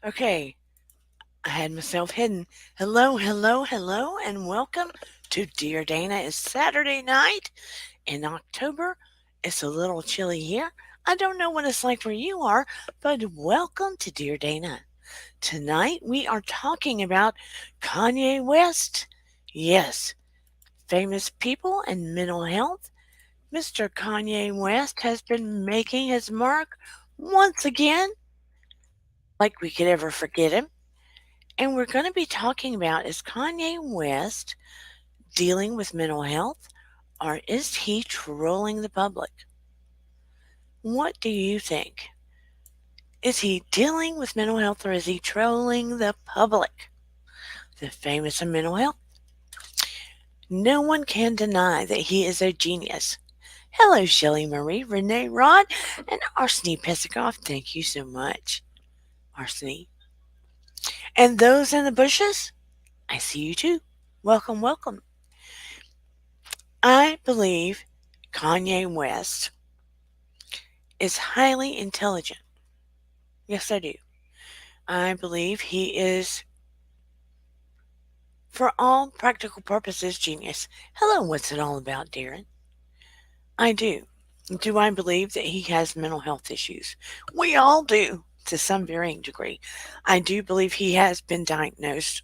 Okay, I had myself hidden. Hello, hello, hello, and welcome to Dear Dana. It's Saturday night in October. It's a little chilly here. I don't know what it's like where you are, but welcome to Dear Dana. Tonight we are talking about Kanye West. Yes, famous people and mental health. Mr. Kanye West has been making his mark once again, like we could ever forget him. And we're going to be talking about, is Kanye West dealing with mental health, or is he trolling the public? What do you think? Is he dealing with mental health, or is he trolling the public? The famous in mental health. No one can deny that he is a genius. Hello, Shelley Marie, Renee Rod, and Arseny Pesikoff. Thank you so much, Arseny. And those in the bushes, I see you too. Welcome, welcome. I believe Kanye West is highly intelligent. Yes, I do. I believe he is, for all practical purposes, genius. Hello, what's it all about, Darren? I do. Do I believe that he has mental health issues? We all do, to some varying degree. I do believe he has been diagnosed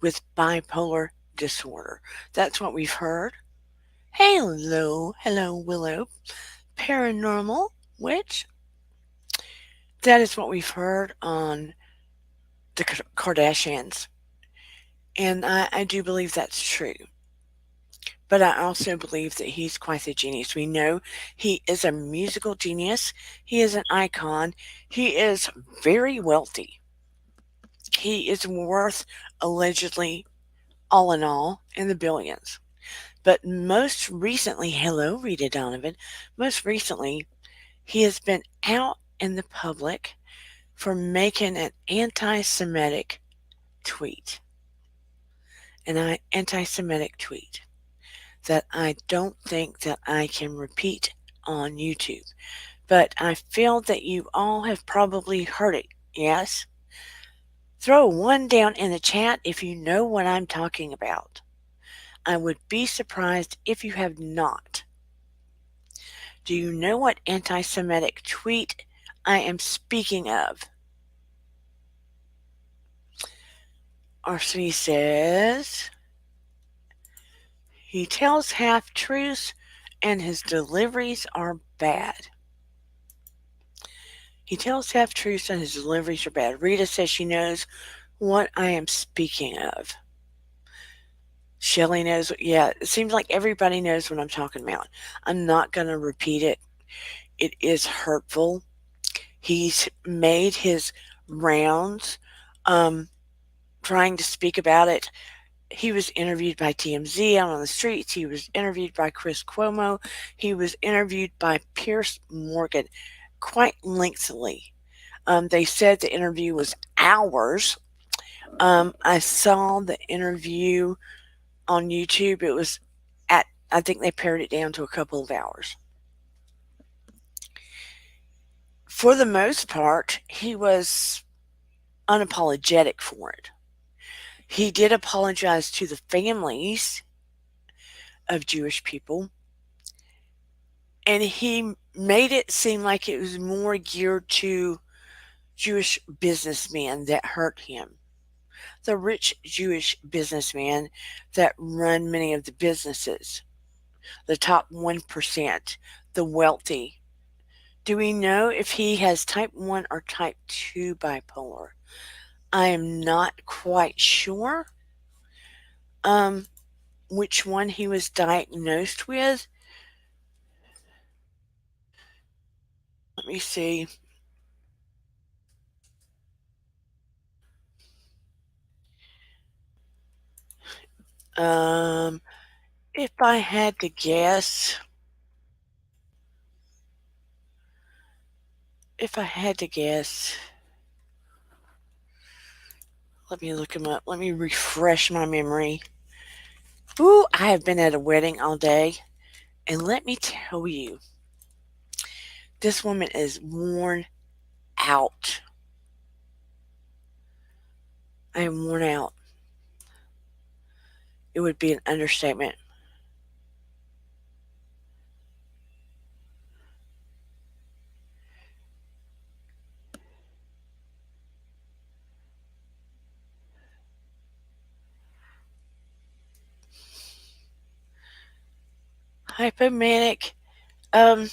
with bipolar disorder. That's what we've heard. Hello, hello, Willow. Paranormal witch. That is what we've heard on the Kardashians. And I do believe that's true. But I also believe that he's quite a genius. We know he is a musical genius. He is an icon. He is very wealthy. He is worth, allegedly, all in all, in the billions. But most recently, hello, Rita Donovan, most recently, he has been out in the public for making an anti Semitic tweet. An anti Semitic tweet that I don't think that I can repeat on YouTube. But I feel that you all have probably heard it, yes? Throw one down in the chat if you know what I'm talking about. I would be surprised if you have not. Do you know what anti Semitic tweet I am speaking of? RC says he tells half truths and his deliveries are bad. He tells half truths and his deliveries are bad. Rita says she knows what I am speaking of. Shelley knows. Yeah, it seems like everybody knows what I'm talking about. I'm not going to repeat it. It is hurtful. He's made his rounds um, trying to speak about it. He was interviewed by TMZ out on the streets. He was interviewed by Chris Cuomo. He was interviewed by Pierce Morgan quite lengthily. They said the interview was hours. I saw the interview on YouTube. It was at, I think they pared it down to a couple of hours. For the most part, he was unapologetic for it. He did apologize to the families of Jewish people, and he made it seem like it was more geared to Jewish businessmen that hurt him. The rich Jewish businessmen that run many of the businesses, the top 1%, the wealthy. Do we know if he has type 1 or type 2 bipolar? I am not quite sure um, which one he was diagnosed with. Let me see. Um, if I had to guess, if I had to guess, let me look him up. Let me refresh my memory. Ooh, I have been at a wedding all day, and let me tell you, this woman is worn out. I am worn out. It would be an understatement. Hypomanic. Um,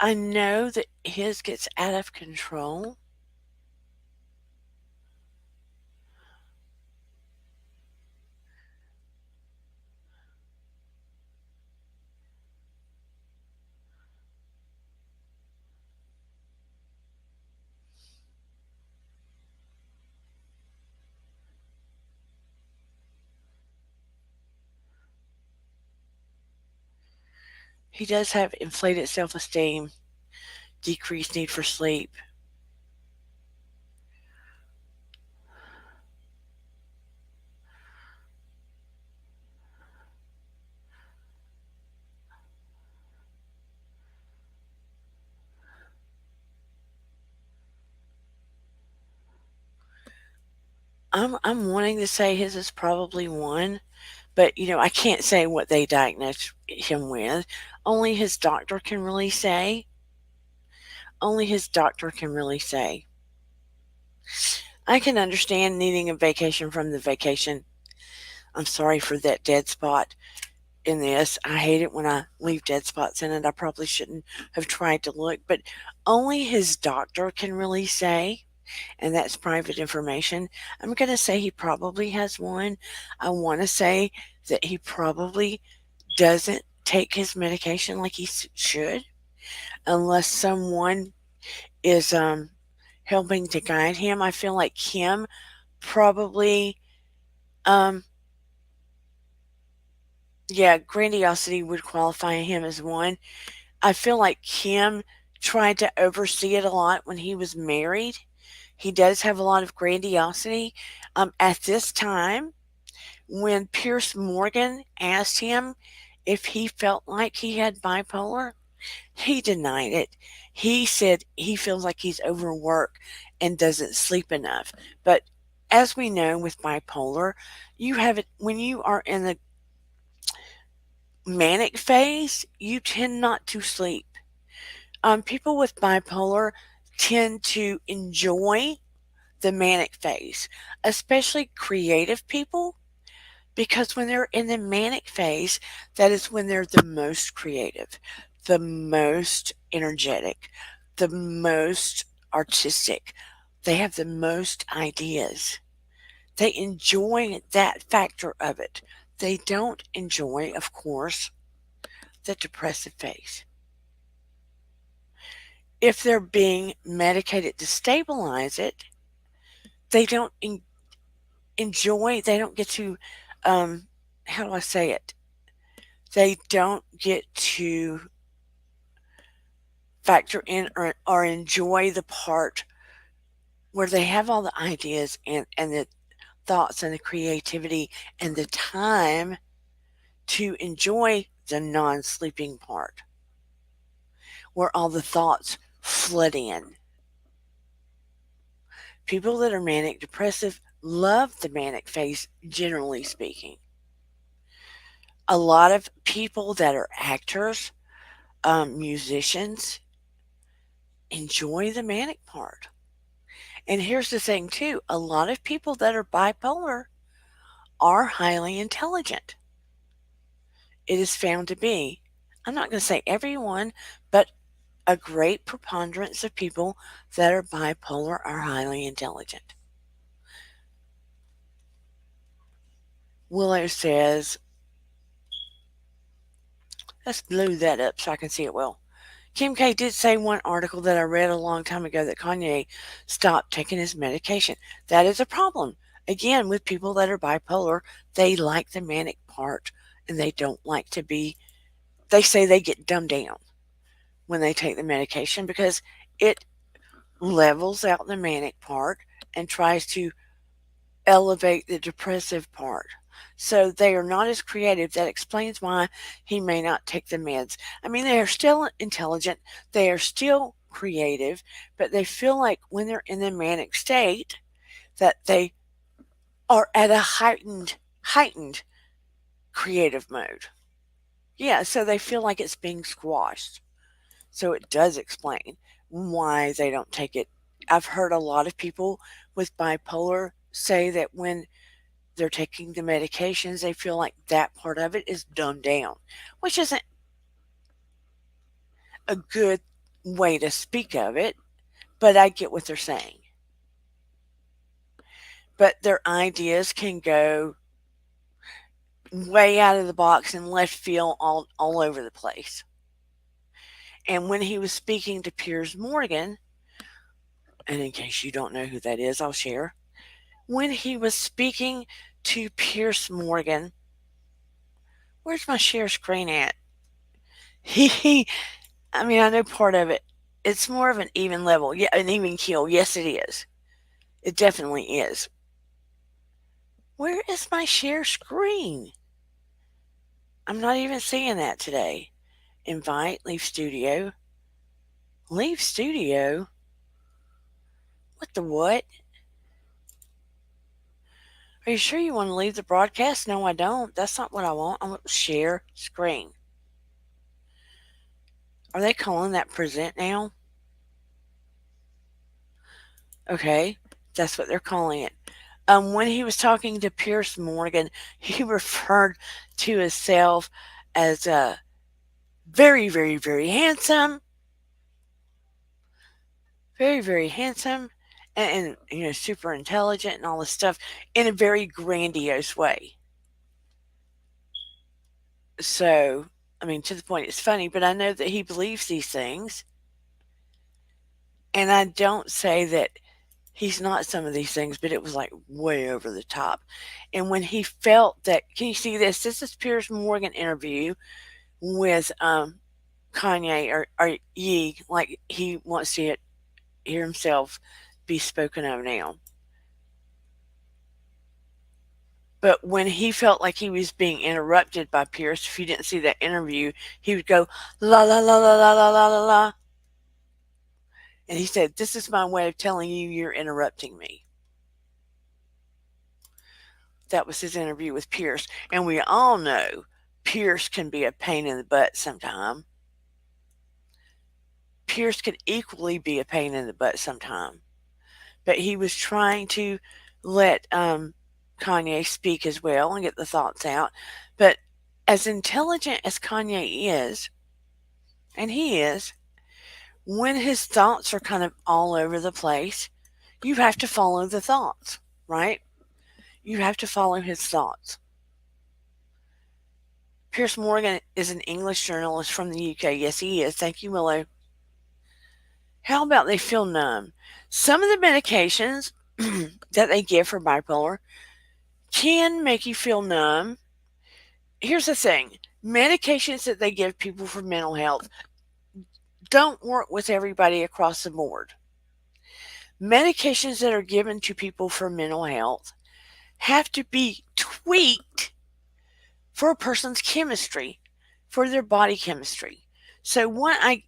I know that his gets out of control. He does have inflated self esteem, decreased need for sleep. I'm wanting to say his is probably one, but I can't say what they diagnosed him with. Only his doctor can really say. Only his doctor can really say. I can understand needing a vacation from the vacation. I'm sorry for that dead spot in this. I hate it when I leave dead spots in it. I probably shouldn't have tried to look, but only his doctor can really say, and that's private information. I'm going to say he probably has one. I want to say that he probably doesn't take his medication like he should, unless someone is helping to guide him. I feel like Kim probably, um, yeah, grandiosity would qualify him as one. I feel like Kim tried to oversee it a lot when he was married. He does have a lot of grandiosity. At this time, when Pierce Morgan asked him if he felt like he had bipolar, he denied it. He said he feels like he's overworked and doesn't sleep enough. But as we know with bipolar, you have it when you are in the manic phase, you tend not to sleep. People with bipolar tend to enjoy the manic phase, especially creative people, because when they're in the manic phase, that is when they're the most creative, the most energetic, the most artistic. They have the most ideas. They enjoy that factor of it. They don't enjoy, of course, the depressive phase. If they're being medicated to stabilize it, they don't enjoy, they don't get to, um, how do I say it? They don't get to factor in or enjoy the part where they have all the ideas and the thoughts and the creativity and the time to enjoy the non sleeping part where all the thoughts flood in. People that are manic depressive love the manic phase, generally speaking. A lot of people that are actors, musicians, enjoy the manic part. And here's the thing, too, a lot of people that are bipolar are highly intelligent. It is found to be, I'm not going to say everyone, but a great preponderance of people that are bipolar are highly intelligent. Willow says, let's blow that up so I can see it well. Kim K did say in one article that I read a long time ago that Kanye stopped taking his medication. That is a problem. Again, with people that are bipolar, they like the manic part and they don't like to be, they say they get dumbed down when they take the medication because it levels out the manic part and tries to elevate the depressive part. So they are not as creative. That explains why he may not take the meds. I mean, they are still intelligent. They are still creative, but they feel like when they're in the manic state that they are at a heightened creative mode. Yeah, so they feel like it's being squashed. So it does explain why they don't take it. I've heard a lot of people with bipolar say that when they're taking the medications, they feel like that part of it is dumbed down, which isn't a good way to speak of it, but I get what they're saying. But their ideas can go way out of the box and left field all over the place. And when he was speaking to Piers Morgan, and in case you don't know who that is, I'll share. When he was speaking to Piers Morgan, where's my share screen at? He, I mean, I know part of it. It's more of an even level, yeah, an even keel. Yes, it is. It definitely is. Where is my share screen? I'm not even seeing that today. Invite, leave studio. Leave studio? What the what? Are you sure you want to leave the broadcast? No, I don't. That's not what I want. I want share screen. Are they calling that present now? Okay, that's what they're calling it. When he was talking to Piers Morgan, he referred to himself as very, very, very handsome, very handsome, and super intelligent and all this stuff in a very grandiose way. So, I mean, to the point it's funny, but I know that he believes these things, and I don't say that he's not some of these things, but it was like way over the top. And when he felt that, can you see this? This is Piers Morgan interview with Kanye or Ye, like he wants to hear himself be spoken of now. But when he felt like he was being interrupted by Pierce, if you didn't see that interview, he would go la la la la la la la la la, and he said, "This is my way of telling you you're interrupting me." That was his interview with Pierce, and we all know Pierce can be a pain in the butt sometime. Pierce could equally be a pain in the butt sometime, but he was trying to let Kanye speak as well and get the thoughts out. But as intelligent as Kanye is, and he is, when his thoughts are kind of all over the place, you have to follow the thoughts, right? You have to follow his thoughts. Piers Morgan is an English journalist from the UK. Yes, he is. Thank you, Willow. How about they feel numb? Some of the medications that they give for bipolar can make you feel numb. Here's the thing, medications that they give people for mental health don't work with everybody across the board. Medications that are given to people for mental health have to be tweaked for a person's chemistry, for their body chemistry. So I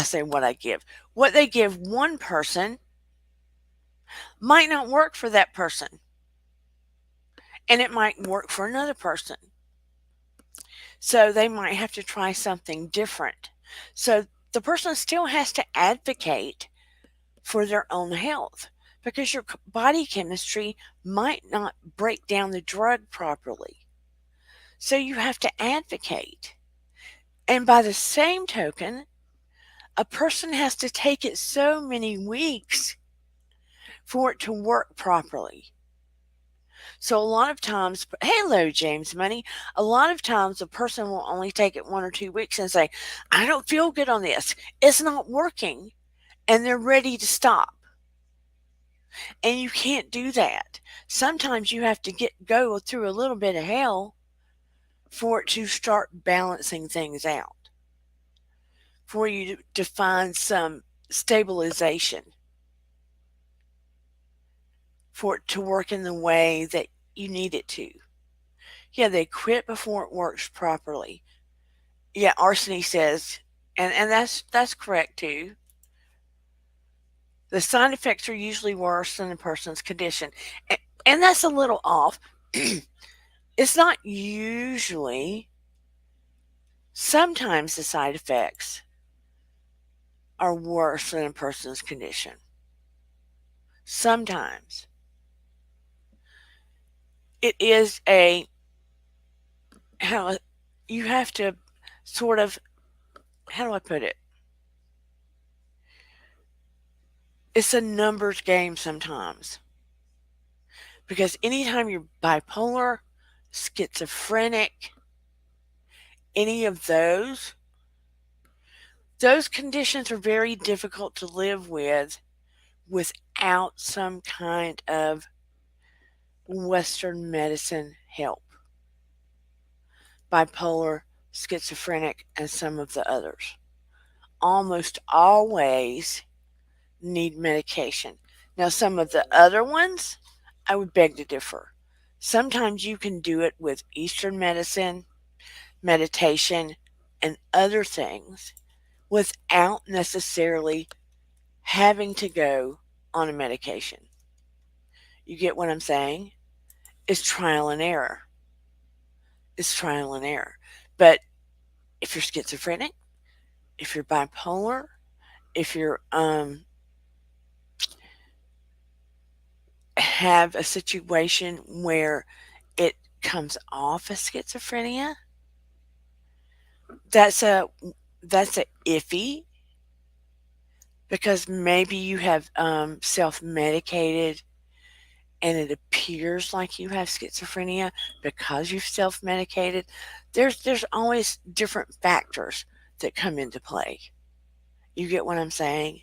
say what they give one person might not work for that person, and it might work for another person. So they might have to try something different. So the person still has to advocate for their own health because your body chemistry might not break down the drug properly. So you have to advocate. And by the same token, a person has to take it so many weeks for it to work properly. So a lot of times, hello, James Money. A lot of times a person will only take it 1 or 2 weeks and say, I don't feel good on this. It's not working. And they're ready to stop. And you can't do that. Sometimes you have to go through a little bit of hell for it to start balancing things out, for you to find some stabilization, for it to work in the way that you need it to. Yeah, they quit before it works properly. Yeah, Arseny says and that's correct too. The side effects are usually worse than the person's condition, and, and that's a little off. It's not usually. Sometimes the side effects are worse than a person's condition. Sometimes it is a how you have to sort of, how do I put it? It's a numbers game sometimes, because anytime you're bipolar, schizophrenic, any of those conditions are very difficult to live with without some kind of Western medicine help. Bipolar, schizophrenic, and some of the others almost always need medication. Now, some of the other ones, I would beg to differ. Sometimes you can do it with Eastern medicine, meditation, and other things without necessarily having to go on a medication. You get what I'm saying? It's trial and error. It's trial and error. But if you're schizophrenic, if you're bipolar, if you're have a situation where it comes off as schizophrenia, that's a that's a iffy, because maybe you have self-medicated and it appears like you have schizophrenia because you've self-medicated. There's always different factors that come into play. You get what I'm saying?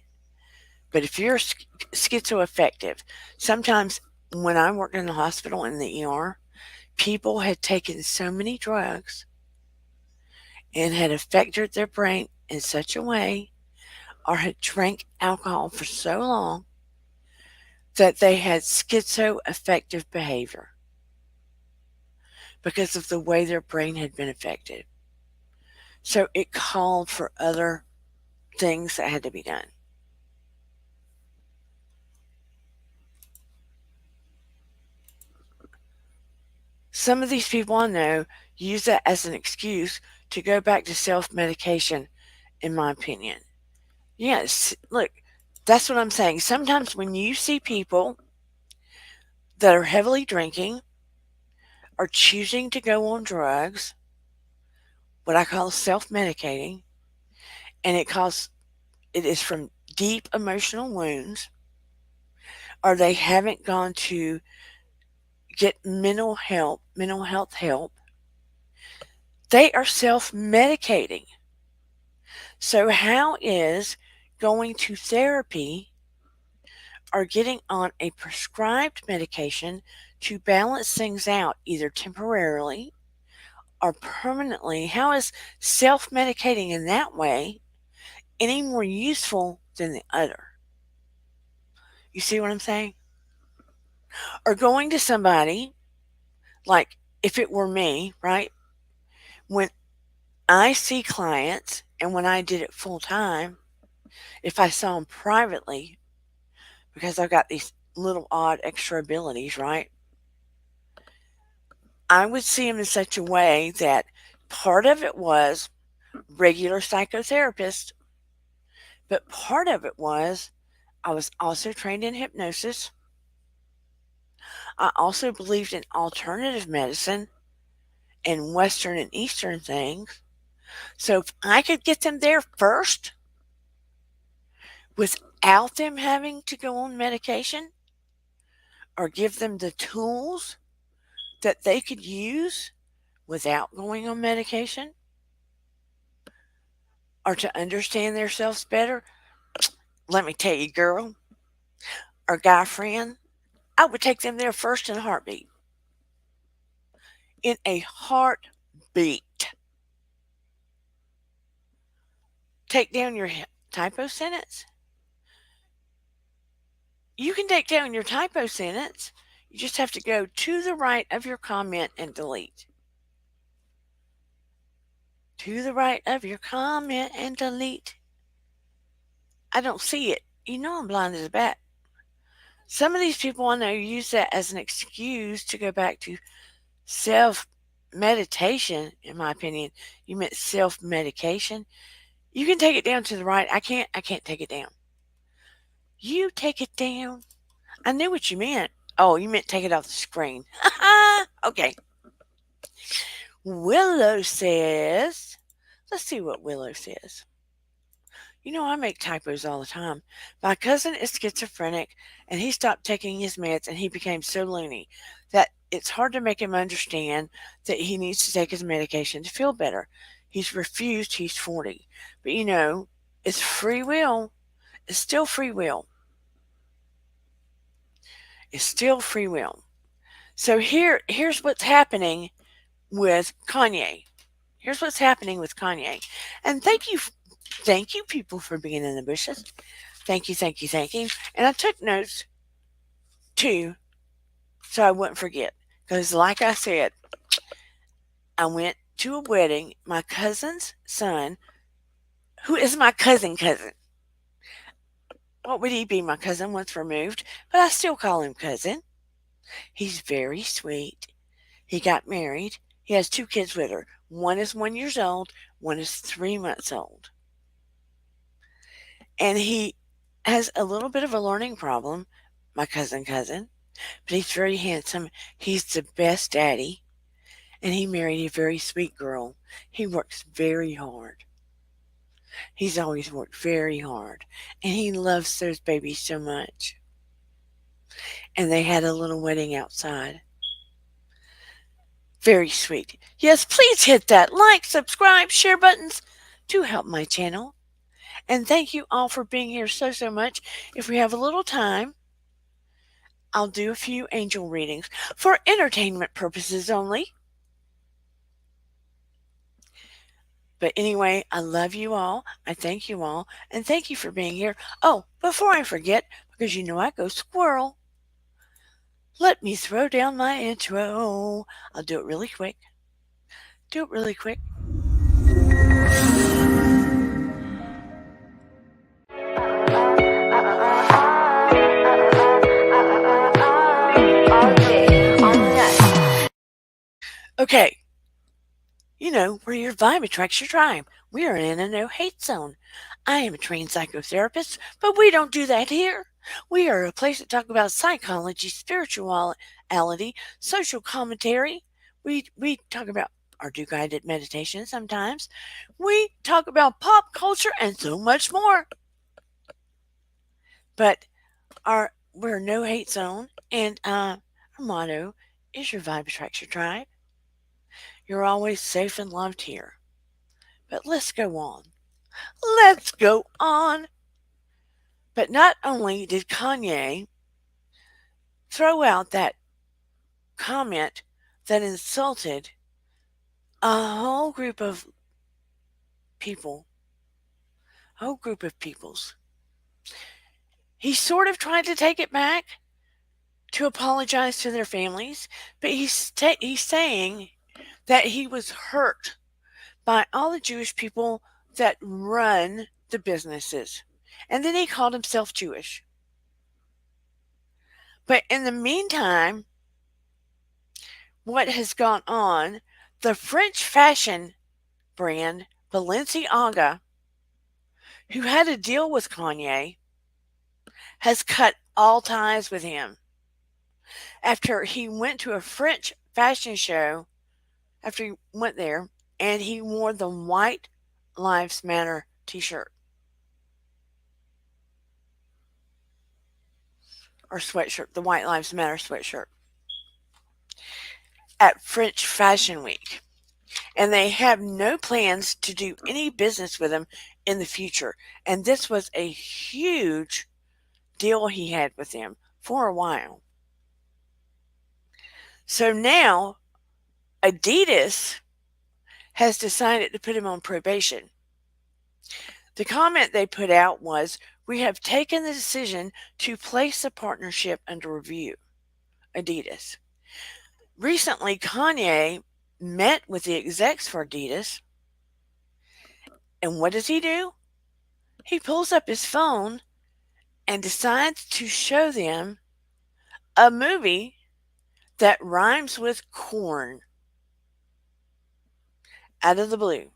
But if you're schizoaffective, sometimes when I worked in the hospital in the ER, people had taken so many drugs and had affected their brain in such a way, or had drank alcohol for so long, that they had schizoaffective behavior because of the way their brain had been affected. So it called for other things that had to be done. Some of these people I know use that as an excuse to go back to self medication, in my opinion. Yes, look, that's what I'm saying. Sometimes when you see people that are heavily drinking or choosing to go on drugs, what I call self medicating, and it is from deep emotional wounds, or they haven't gone to get mental health help, they are self medicating. So, how is going to therapy or getting on a prescribed medication to balance things out, either temporarily or permanently, how is self medicating in that way any more useful than the other? You see what I'm saying? Or going to somebody, like if it were me, right? When I see clients and when I did it full time, if I saw them privately, because I've got these little odd extra abilities, right? I would see them in such a way that part of it was regular psychotherapist, but part of it was I was also trained in hypnosis. I also believed in alternative medicine and Western and Eastern things. So if I could get them there first without them having to go on medication, or give them the tools that they could use without going on medication, or to understand themselves better, let me tell you, girl or guy friend, I would take them there first in a heartbeat. In a heartbeat. Take down your typo sentence. You can take down your typo sentence. You just have to go to the right of your comment and delete. To the right of your comment and delete. I don't see it. You know I'm blind as a bat. Some of these people I know use that as an excuse to go back to self meditation, in my opinion. You meant self medication. You can take it down to the right. I can't take it down. You take it down. I knew what you meant. Oh, you meant take it off the screen. Okay. Willow says, let's see what Willow says. You know, I make typos all the time. My cousin is schizophrenic and he stopped taking his meds and he became so loony that it's hard to make him understand that he needs to take his medication to feel better. He's refused, he's 40. But you know, it's free will. It's still free will. It's still free will. So here's what's happening with Kanye. Here's what's happening with Kanye. And thank you people for being in the bushes. Thank you, thank you, thank you. And I took notes too, so I wouldn't forget. Because like I said, I went to a wedding. My cousin's son, who is my cousin, what would he be? My cousin once removed, but I still call him cousin. He's very sweet. He got married. He has two kids with her. One is 1 year old, one is 3 months old. And he has a little bit of a learning problem, my cousin, but he's very handsome. He's the best daddy. And he married a very sweet girl. He works very hard. He's always worked very hard. And he loves those babies so much. And they had a little wedding outside. Very sweet. Yes, please hit that like, subscribe, share buttons to help my channel. And thank you all for being here so much. If we have a little time, I'll do a few angel readings for entertainment purposes only. But anyway, I love you all. I thank you all. And thank you for being here. Oh, before I forget, because you know I go squirrel, let me throw down my intro. I'll do it really quick. Do it really quick. Okay. You know, where your vibe attracts your tribe. We are in a no hate zone. I am a trained psychotherapist, but we don't do that here. We are a place to talk about psychology, spirituality, social commentary. We talk about or do guided meditation sometimes. We talk about pop culture and so much more. But we're a no hate zone, and our motto is your vibe attracts your tribe. You're always safe and loved here. But let's go on. Let's go on. But not only did Kanye throw out that comment that insulted a whole group of people, a whole group of peoples, he sort of tried to take it back to apologize to their families, but he's saying that he was hurt by all the Jewish people that run the businesses. And then he called himself Jewish. But in the meantime, what has gone on, the French fashion brand Balenciaga, who had a deal with Kanye, has cut all ties with him after he went to a French fashion show, after he went there, and he wore the White Lives Matter t-shirt or sweatshirt, the White Lives Matter sweatshirt at French Fashion Week. And they have no plans to do any business with him in the future. And this was a huge deal he had with them for a while. So now Adidas has decided to put him on probation. The comment they put out was, "We have taken the decision to place the partnership under review." Adidas. Recently, Kanye met with the execs for Adidas And what does he do? He pulls up his phone and decides to show them a movie that rhymes with corn out of the blue.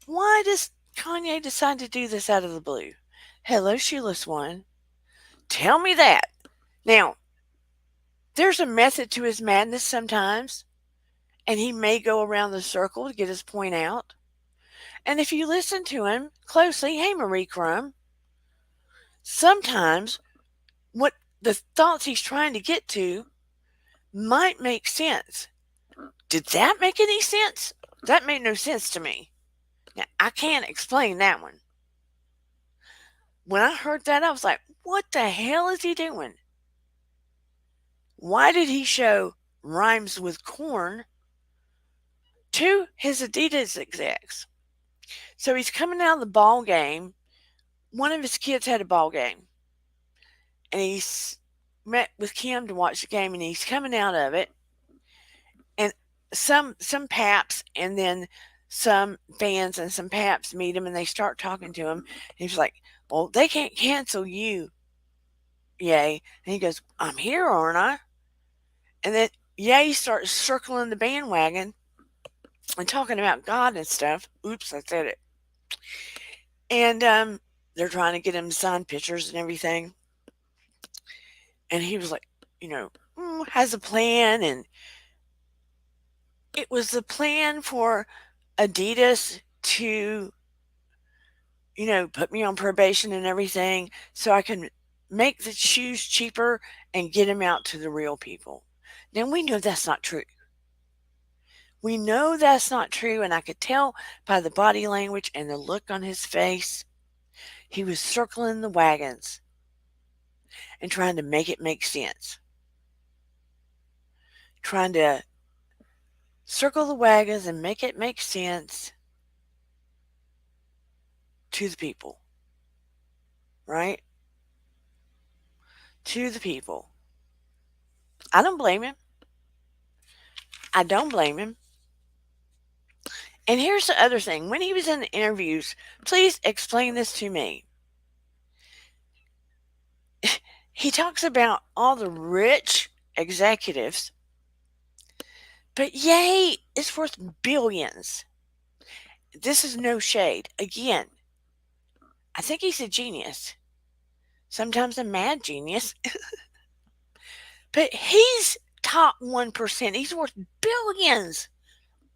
Why does Kanye decide to do this out of the blue? Hello, Shoeless One. Tell me that. Now, there's a method to his madness sometimes, and he may go around the circle to get his point out. And if you listen to him closely, hey, Marie Crumb, sometimes what the thoughts he's trying to get to might make sense. Did that make any sense? That made no sense to me. Now, I can't explain that one. When I heard that, I was like, what the hell is he doing? Why did he show rhymes with corn to his Adidas execs? So he's coming out of the ball game. One of his kids had a ball game, and he's met with Kim to watch the game, and he's coming out of it, and some paps and then some fans and some paps meet him, and they start talking to him. He's like, well, they can't cancel you, Yay. And he goes, I'm here, aren't I? And then Yay starts circling the bandwagon and talking about God and stuff. Oops, I said it. And they're trying to get him to sign pictures and everything. And he was like, has a plan. And it was the plan for Adidas to, put me on probation and everything so I can make the shoes cheaper and get them out to the real people. Now, we know that's not true. We know that's not true, and I could tell by the body language and the look on his face. He was circling the wagons and trying to make it make sense. Trying to circle the wagons and make it make sense to the people. Right? To the people. I don't blame him. I don't blame him. And here's the other thing. When he was in the interviews, please explain this to me. He talks about all the rich executives, but Ye is worth billions. This is no shade. Again, I think he's a genius. Sometimes a mad genius. But he's top 1%. He's worth billions.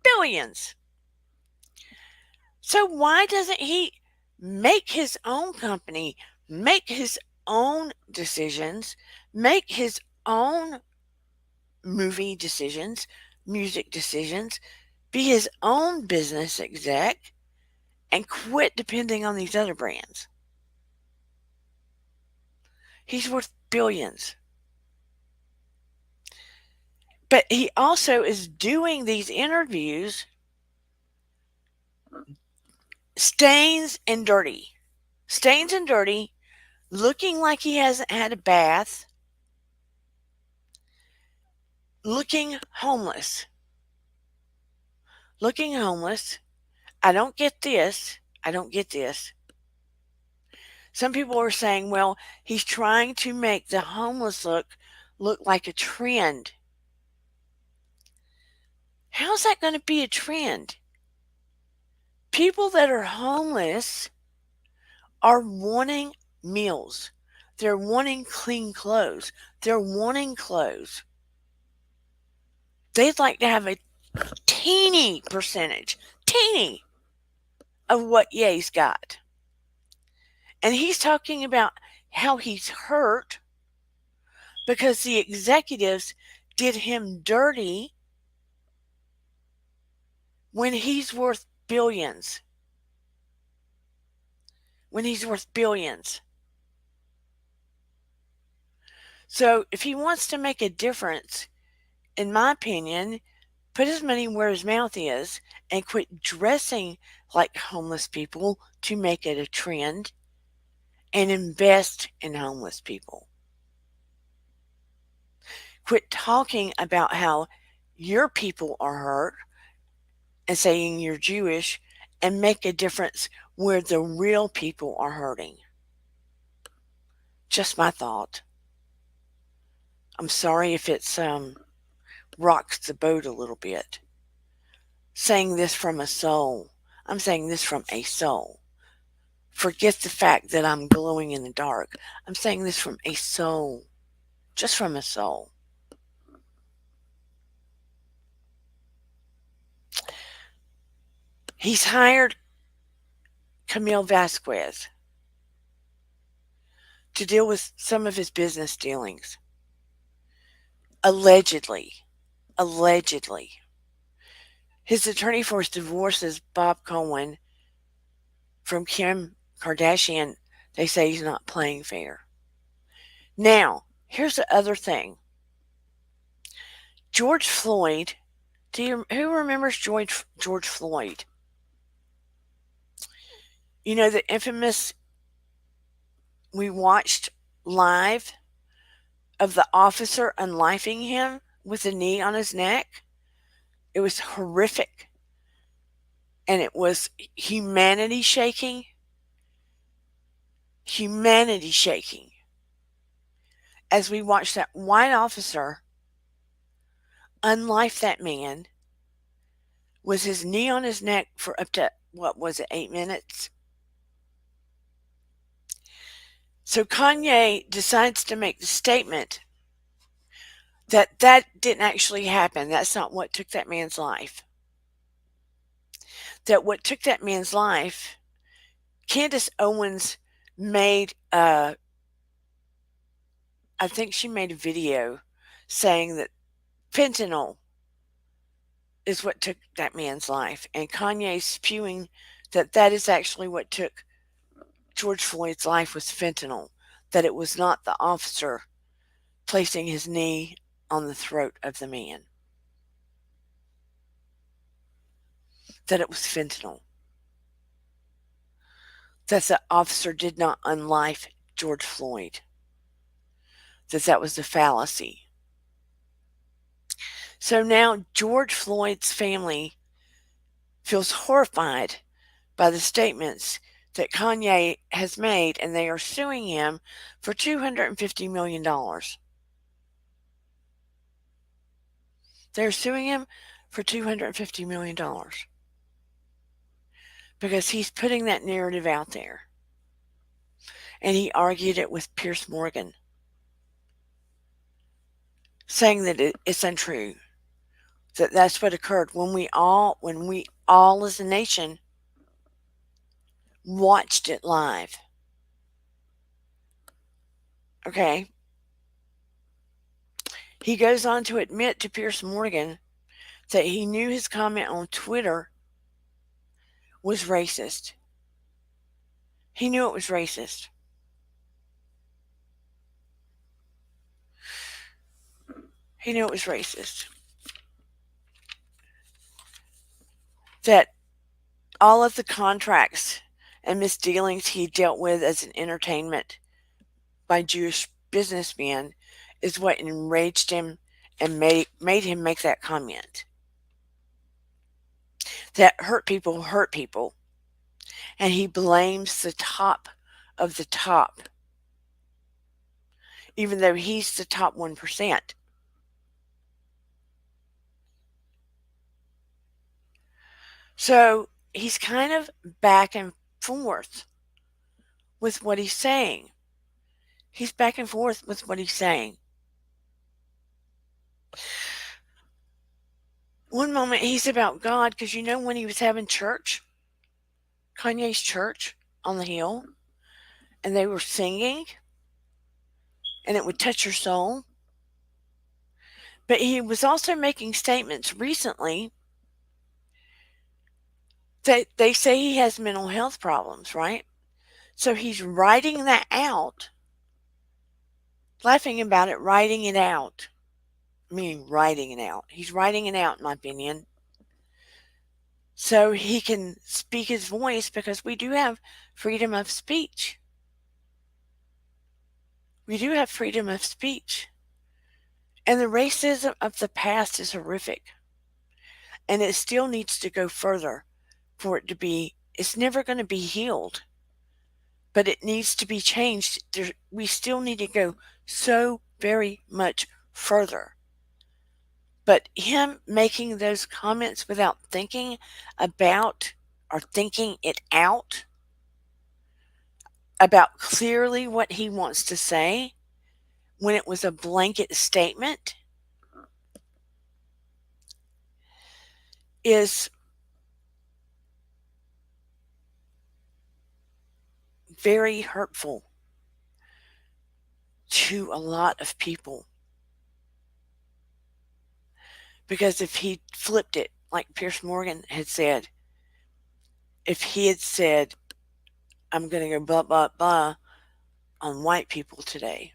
Billions. So why doesn't he make his own company, make his own decisions, make his own movie decisions, music decisions, be his own business exec, and quit depending on these other brands? He's worth billions. But he also is doing these interviews stains and dirty. Stains and dirty, looking like he hasn't had a bath, looking homeless. Looking homeless. I don't get this. I don't get this. Some people are saying, well, he's trying to make the homeless look like a trend. How's that going to be a trend? People that are homeless are wanting meals. They're wanting clean clothes. They're wanting clothes. They'd like to have a teeny percentage, teeny, of what Ye's got. And he's talking about how he's hurt because the executives did him dirty when he's worth billions. When he's worth billions. So if he wants to make a difference, in my opinion, put his money where his mouth is and quit dressing like homeless people to make it a trend and invest in homeless people. Quit talking about how your people are hurt and saying you're Jewish and make a difference where the real people are hurting. Just my thought. I'm sorry if it's rocks the boat a little bit. Saying this from a soul. I'm saying this from a soul. Forget the fact that I'm glowing in the dark. I'm saying this from a soul. Just from a soul. He's hired Camille Vasquez to deal with some of his business dealings. Allegedly. Allegedly. His attorney for his divorce is Bob Cohen from Kim Kardashian. They say he's not playing fair. Now, here's the other thing. George Floyd. Who remembers George Floyd? You know, the infamous we watched live of the officer unlifing him with a knee on his neck. It was horrific. And it was humanity shaking. Humanity shaking. As we watched that white officer unlife that man with his knee on his neck for up to, what was it, 8 minutes? So Kanye decides to make the statement that that didn't actually happen. That's not what took that man's life. That what took that man's life, Candace Owens made I think she made a video saying that fentanyl is what took that man's life. And Kanye spewing that that is actually what took George Floyd's life was fentanyl. That it was not the officer placing his knee on the throat of the man. That it was fentanyl. That the officer did not unlife George Floyd. That was a fallacy. So now George Floyd's family feels horrified by the statements that Kanye has made, and they are suing him for $250 million. They're suing him for $250 million because he's putting that narrative out there. And he argued it with Piers Morgan, saying that it's untrue, that that's what occurred when we all as a nation watched it live. Okay. He goes on to admit to Piers Morgan that he knew his comment on Twitter was racist. He knew it was racist. He knew it was racist. That all of the contracts and misdealings he dealt with as an entertainment by Jewish businessmen is what enraged him and made him make that comment. That hurt people, and he blames the top of the top, even though he's the top 1%. So he's kind of back and forth with what he's saying. He's back and forth with what he's saying. One moment he's about God, because you know when he was having church, Kanye's church on the hill, and they were singing, and it would touch your soul. But he was also making statements recently that they say he has mental health problems, right? So he's writing that out, laughing about it, writing it out. Meaning writing it out. He's writing it out, in my opinion. So he can speak his voice, because we do have freedom of speech. We do have freedom of speech. And the racism of the past is horrific. And it still needs to go further for it to be It's never going to be healed, but it needs to be changed. We still need to go so very much further. But him making those comments without thinking about or thinking it out about clearly what he wants to say when it was a blanket statement is very hurtful to a lot of people. Because if he flipped it, like Pierce Morgan had said, if he had said, I'm going to go blah, blah, blah on white people today,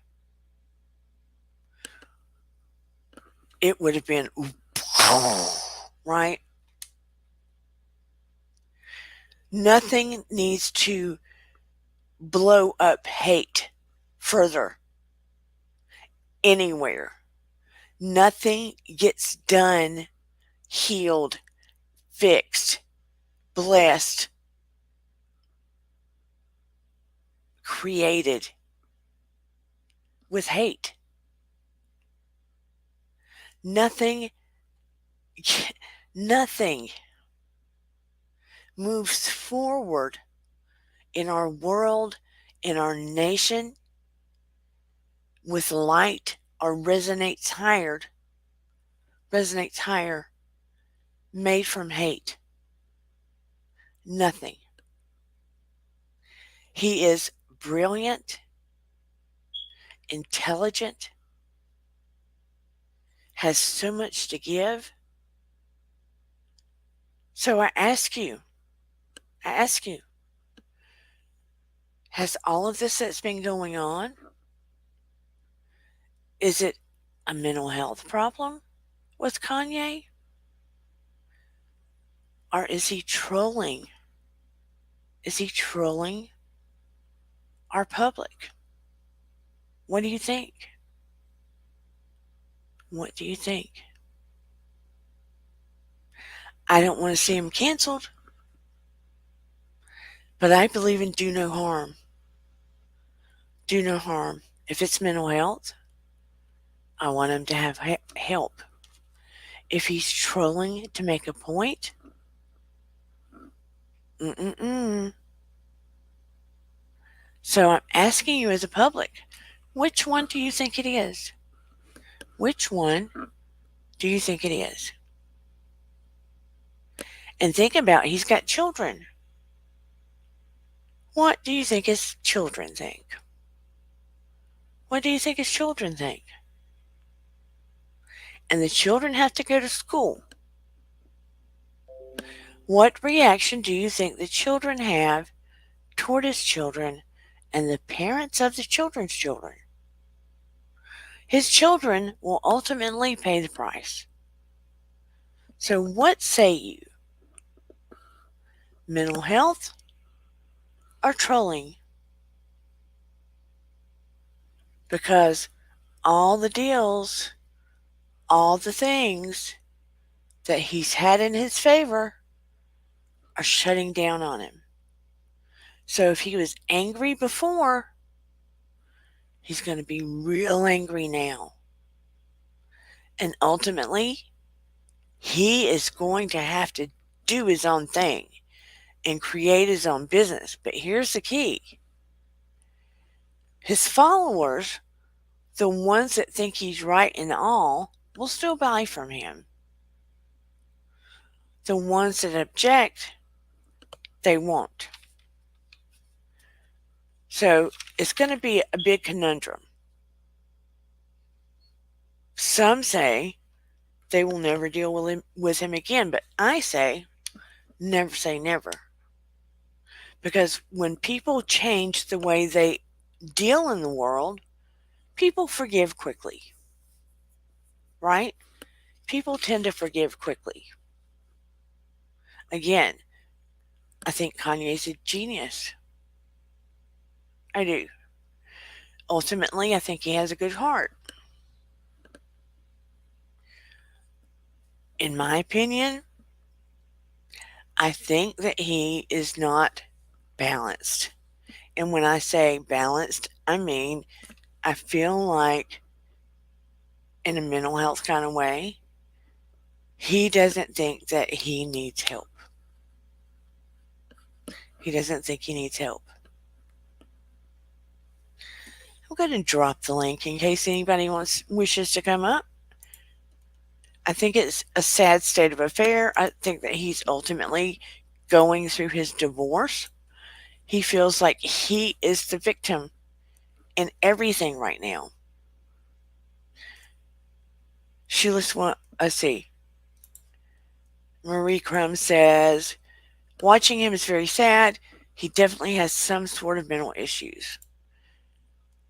it would have been, right? Nothing needs to blow up hate further anywhere. Nothing gets done, healed, fixed, blessed, created with hate. Nothing, nothing moves forward in our world, in our nation, with light or resonates higher, made from hate. Nothing. He is brilliant, intelligent, has so much to give. So I ask you, has all of this that's been going on, is it a mental health problem with Kanye? Or is he trolling? Is he trolling our public? What do you think? What do you think? I don't want to see him canceled, but I believe in do no harm. Do no harm. If it's mental health, I want him to have help. If he's trolling to make a point, mm-mm-mm. So I'm asking you as a public, which one do you think it is? Which one do you think it is? And think about he's got children. What do you think his children think? What do you think his children think? And the children have to go to school. What reaction do you think the children have toward his children and the parents of the children's children? His children will ultimately pay the price. So, what say you? Mental health or trolling? Because all the deals, all the things that he's had in his favor are shutting down on him. So, if he was angry before, he's going to be real angry now. And ultimately, he is going to have to do his own thing and create his own business. But here's the key: his followers, the ones that think he's right in all, will still buy from him. The ones that object, they won't. So it's going to be a big conundrum. Some say they will never deal with him again, but I say never. Because when people change the way they deal in the world, people forgive quickly, right? People tend to forgive quickly. Again, I think Kanye's a genius. I do. Ultimately, I think he has a good heart. In my opinion, I think that he is not balanced. And when I say balanced, I mean, I feel like in a mental health kind of way, he doesn't think that he needs help. He doesn't think he needs help. I'm going to drop the link in case anybody wishes to come up. I think it's a sad state of affair. I think that he's ultimately going through his divorce. He feels like he is the victim in everything right now. Let's see. Marie Crum says, watching him is very sad. He definitely has some sort of mental issues.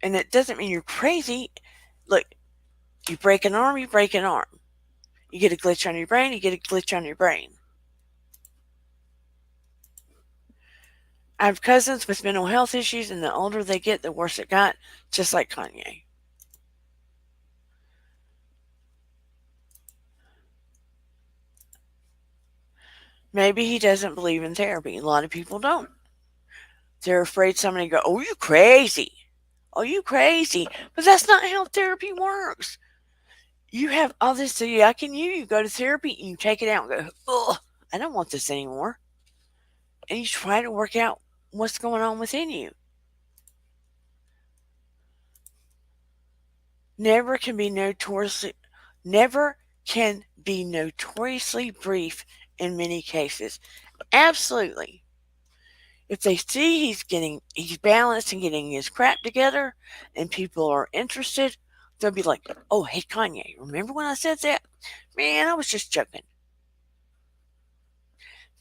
And it doesn't mean you're crazy. Look, you break an arm, you break an arm. You get a glitch on your brain, you get a glitch on your brain. I have cousins with mental health issues, and the older they get, the worse it got, just like Kanye. Maybe he doesn't believe in therapy. A lot of people don't. They're afraid somebody go, "Oh, you crazy. Oh, you crazy." But that's not how therapy works. You have all this yuck in you. You go to therapy and you take it out and go, "Ugh, I don't want this anymore." And you try to work out what's going on within you. Never can be notoriously never can be notoriously brief in many cases. Absolutely. If they see he's balanced and getting his crap together and people are interested, they'll be like, "Oh, hey Kanye, remember when I said that? Man, I was just joking.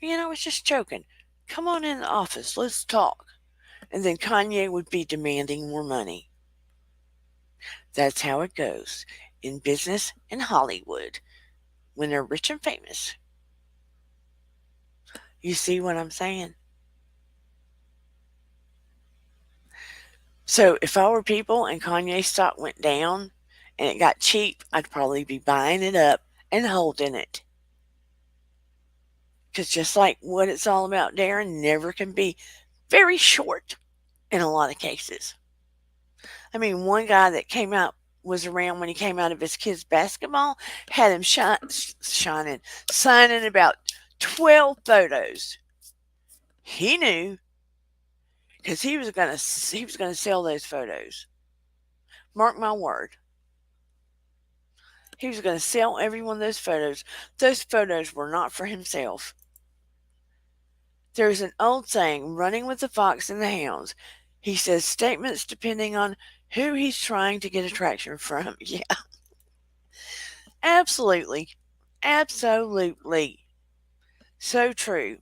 Man, I was just joking. Come on in the office, let's talk." And then Kanye would be demanding more money. That's how it goes in business and Hollywood when they're rich and famous. You see what I'm saying? So if I were people and Kanye stock went down and it got cheap, I'd probably be buying it up and holding it. Because just like what it's all about, Darren, never can be very short in a lot of cases. I mean, one guy that came out was around when he came out of his kids' basketball, had him signing about 12 photos. He knew because he was gonna sell those photos. Mark my word. He was going to sell every one of those photos. Those photos were not for himself. There's an old saying, running with the fox and the hounds. He says statements depending on who he's trying to get attraction from. Yeah, absolutely. Absolutely. So true.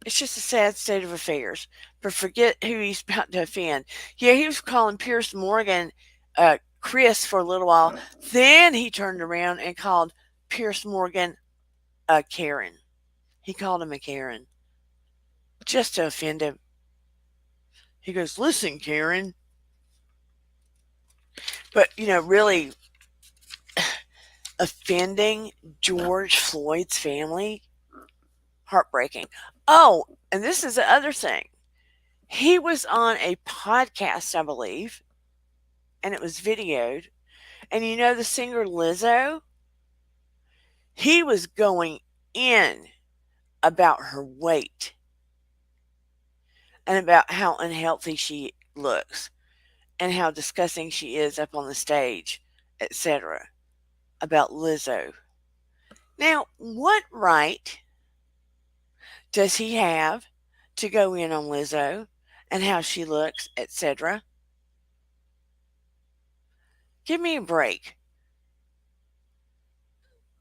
It's just a sad state of affairs. But forget who he's about to offend. Yeah, he was calling Pierce Morgan Chris for a little while. Then he turned around and called Pierce Morgan a Karen. He called him a Karen just to offend him. He goes, "Listen, Karen." But, really offending George Floyd's family, heartbreaking. Oh, and this is the other thing. He was on a podcast, I believe, and it was videoed. And the singer Lizzo? He was going in about her weight and about how unhealthy she looks and how disgusting she is up on the stage, etc. About Lizzo. Now, what right does he have to go in on Lizzo and how she looks, etc.? Give me a break.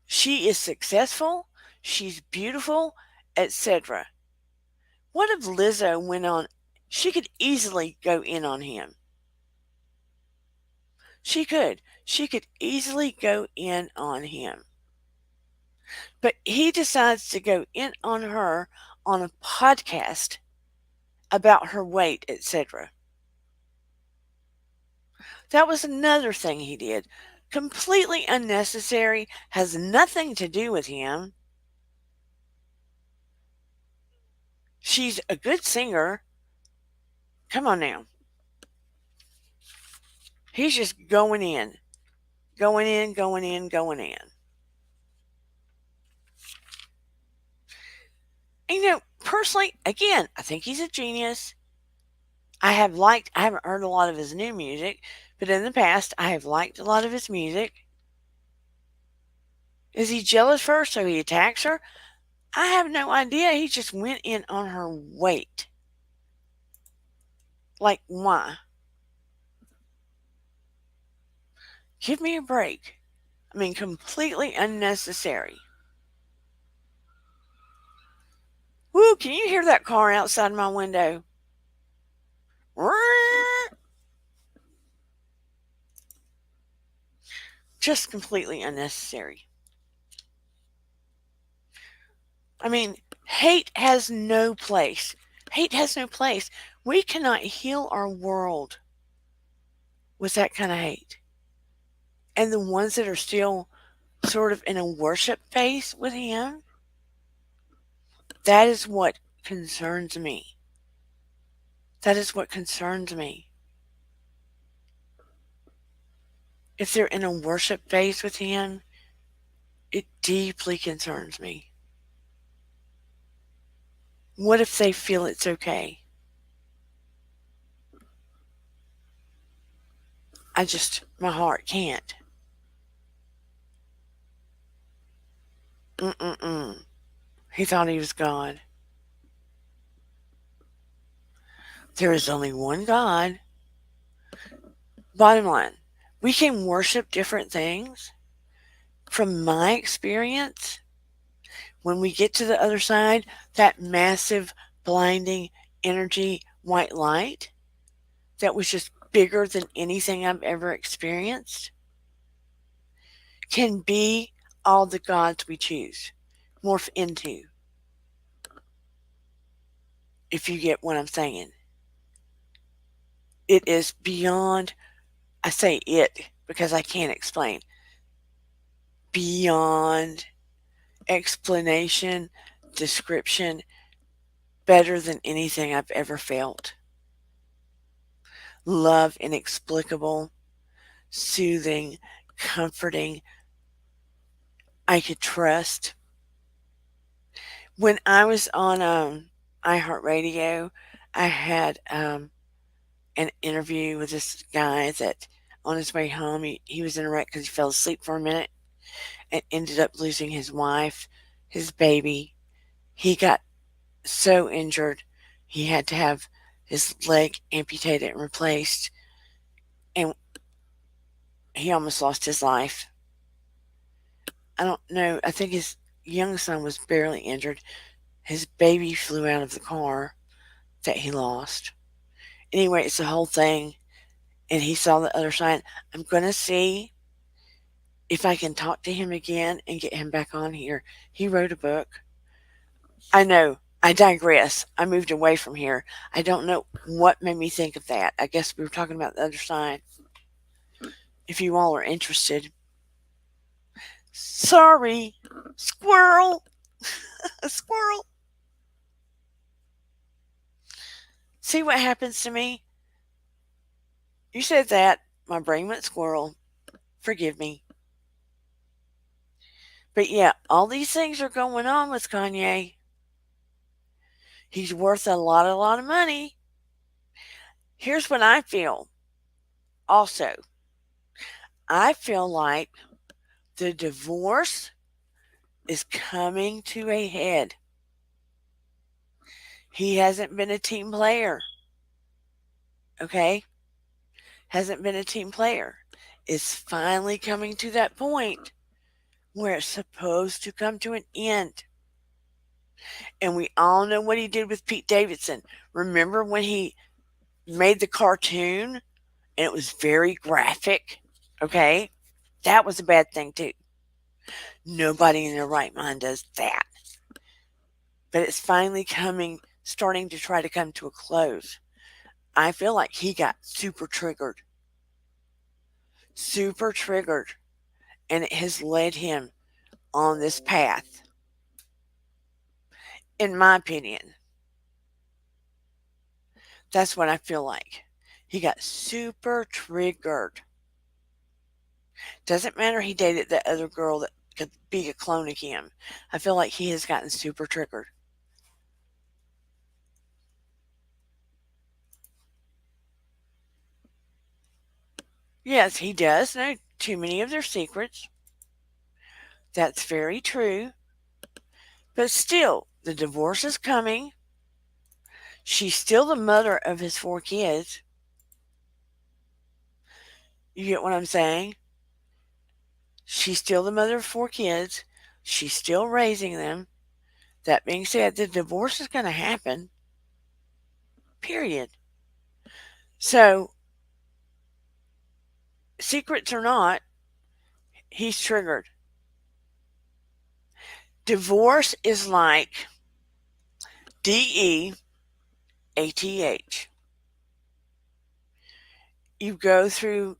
She is successful, she's beautiful, etc. What if Lizzo went on? She could easily go in on him. She could. She could easily go in on him. But he decides to go in on her on a podcast about her weight, etc. That was another thing he did. Completely unnecessary, has nothing to do with him. She's a good singer. Come on now. He's just going in, going in, going in, going in. And, personally, again, I think he's a genius. I haven't heard a lot of his new music, but in the past, I have liked a lot of his music. Is he jealous for her, so he attacks her? I have no idea. He just went in on her weight. Like, why? Give me a break. I mean, completely unnecessary. Woo, can you hear that car outside my window? Just completely unnecessary. I mean, hate has no place. Hate has no place. We cannot heal our world with that kind of hate. And the ones that are still sort of in a worship phase with him, that is what concerns me. That is what concerns me. If they're in a worship phase with him, it deeply concerns me. What if they feel it's okay? My heart can't. Mm-mm-mm. He thought he was God. There is only one God. Bottom line, we can worship different things. From my experience, when we get to the other side, that massive, blinding energy white light that was just bigger than anything I've ever experienced can be all the gods we choose, morph into, if you get what I'm saying. It is beyond, I say it because I can't explain, beyond explanation, description, better than anything I've ever felt. Love inexplicable, soothing, comforting, I could trust. When I was on iHeartRadio, I had an interview with this guy that on his way home, he was in a wreck because he fell asleep for a minute and ended up losing his wife, his baby. He got so injured, he had to have his leg amputated and replaced, and he almost lost his life. I don't know. I think his young son was barely injured. His baby flew out of the car that he lost. Anyway, it's the whole thing. And he saw the other side. I'm going to see if I can talk to him again and get him back on here. He wrote a book. I know. I digress. I moved away from here. I don't know what made me think of that. I guess we were talking about the other side. If you all are interested. Sorry. Squirrel. A squirrel. See what happens to me? You said that. My brain went squirrel. Forgive me. But yeah, all these things are going on with Kanye. He's worth a lot of money. Here's what I feel also. I feel like the divorce is coming to a head. He hasn't been a team player. Okay? Hasn't been a team player. It's finally coming to that point where it's supposed to come to an end. And we all know what he did with Pete Davidson. Remember when he made the cartoon and it was very graphic? Okay? That was a bad thing too. Nobody in their right mind does that. But it's finally starting to try to come to a close. I feel like he got super triggered, and it has led him on this path, in my opinion. That's what I feel like. He got super triggered. Doesn't matter he dated that other girl that could be a clone of him. I feel like he has gotten super triggered. Yes, he does know too many of their secrets. That's very true. But still, the divorce is coming. She's still the mother of his four kids. You get what I'm saying? She's still the mother of four kids. She's still raising them. That being said, the divorce is going to happen, period. So, secrets or not, he's triggered. Divorce is like DEATH. You go through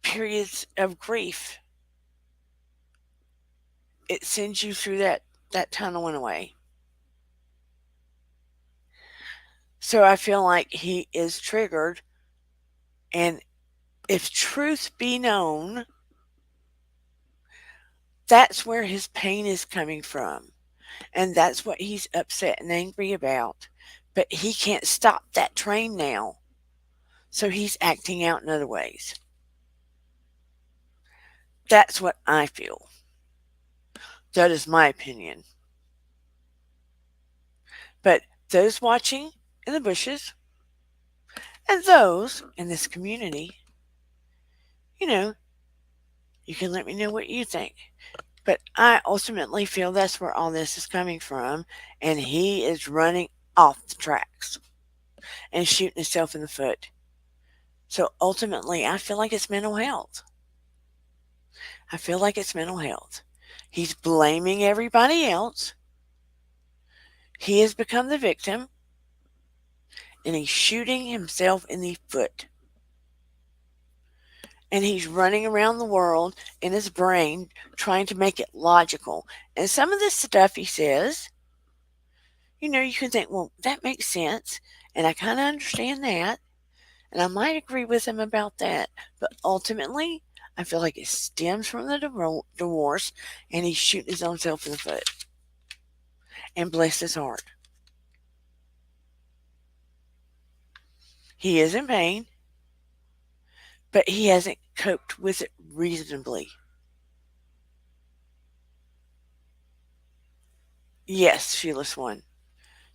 periods of grief. It sends you through that tunnel in a way. So I feel like he is triggered. And if truth be known, that's where his pain is coming from. And that's what he's upset and angry about. But he can't stop that train now. So he's acting out in other ways. That's what I feel. That is my opinion. But those watching in the bushes and those in this community, you know, you can let me know what you think. But I ultimately feel that's where all this is coming from. And he is running off the tracks and shooting himself in the foot. So ultimately, I feel like it's mental health. I feel like it's mental health. He's blaming everybody else. He has become the victim and he's shooting himself in the foot. And he's running around the world in his brain trying to make it logical. And some of the stuff he says, you can think, well, that makes sense. And I kind of understand that. And I might agree with him about that. But ultimately, I feel like it stems from the divorce and he's shooting his own self in the foot. And bless his heart. He is in pain, but he hasn't coped with it reasonably. Yes, Sheila's one.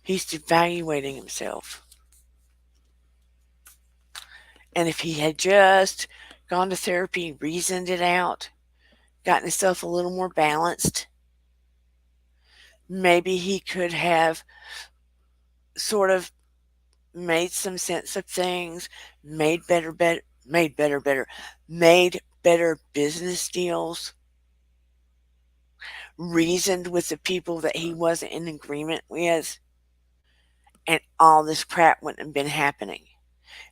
He's evaluating himself. And if he had just gone to therapy, reasoned it out, gotten himself a little more balanced, maybe he could have sort of made some sense of things, made better business deals, reasoned with the people that he wasn't in agreement with, and all this crap wouldn't have been happening.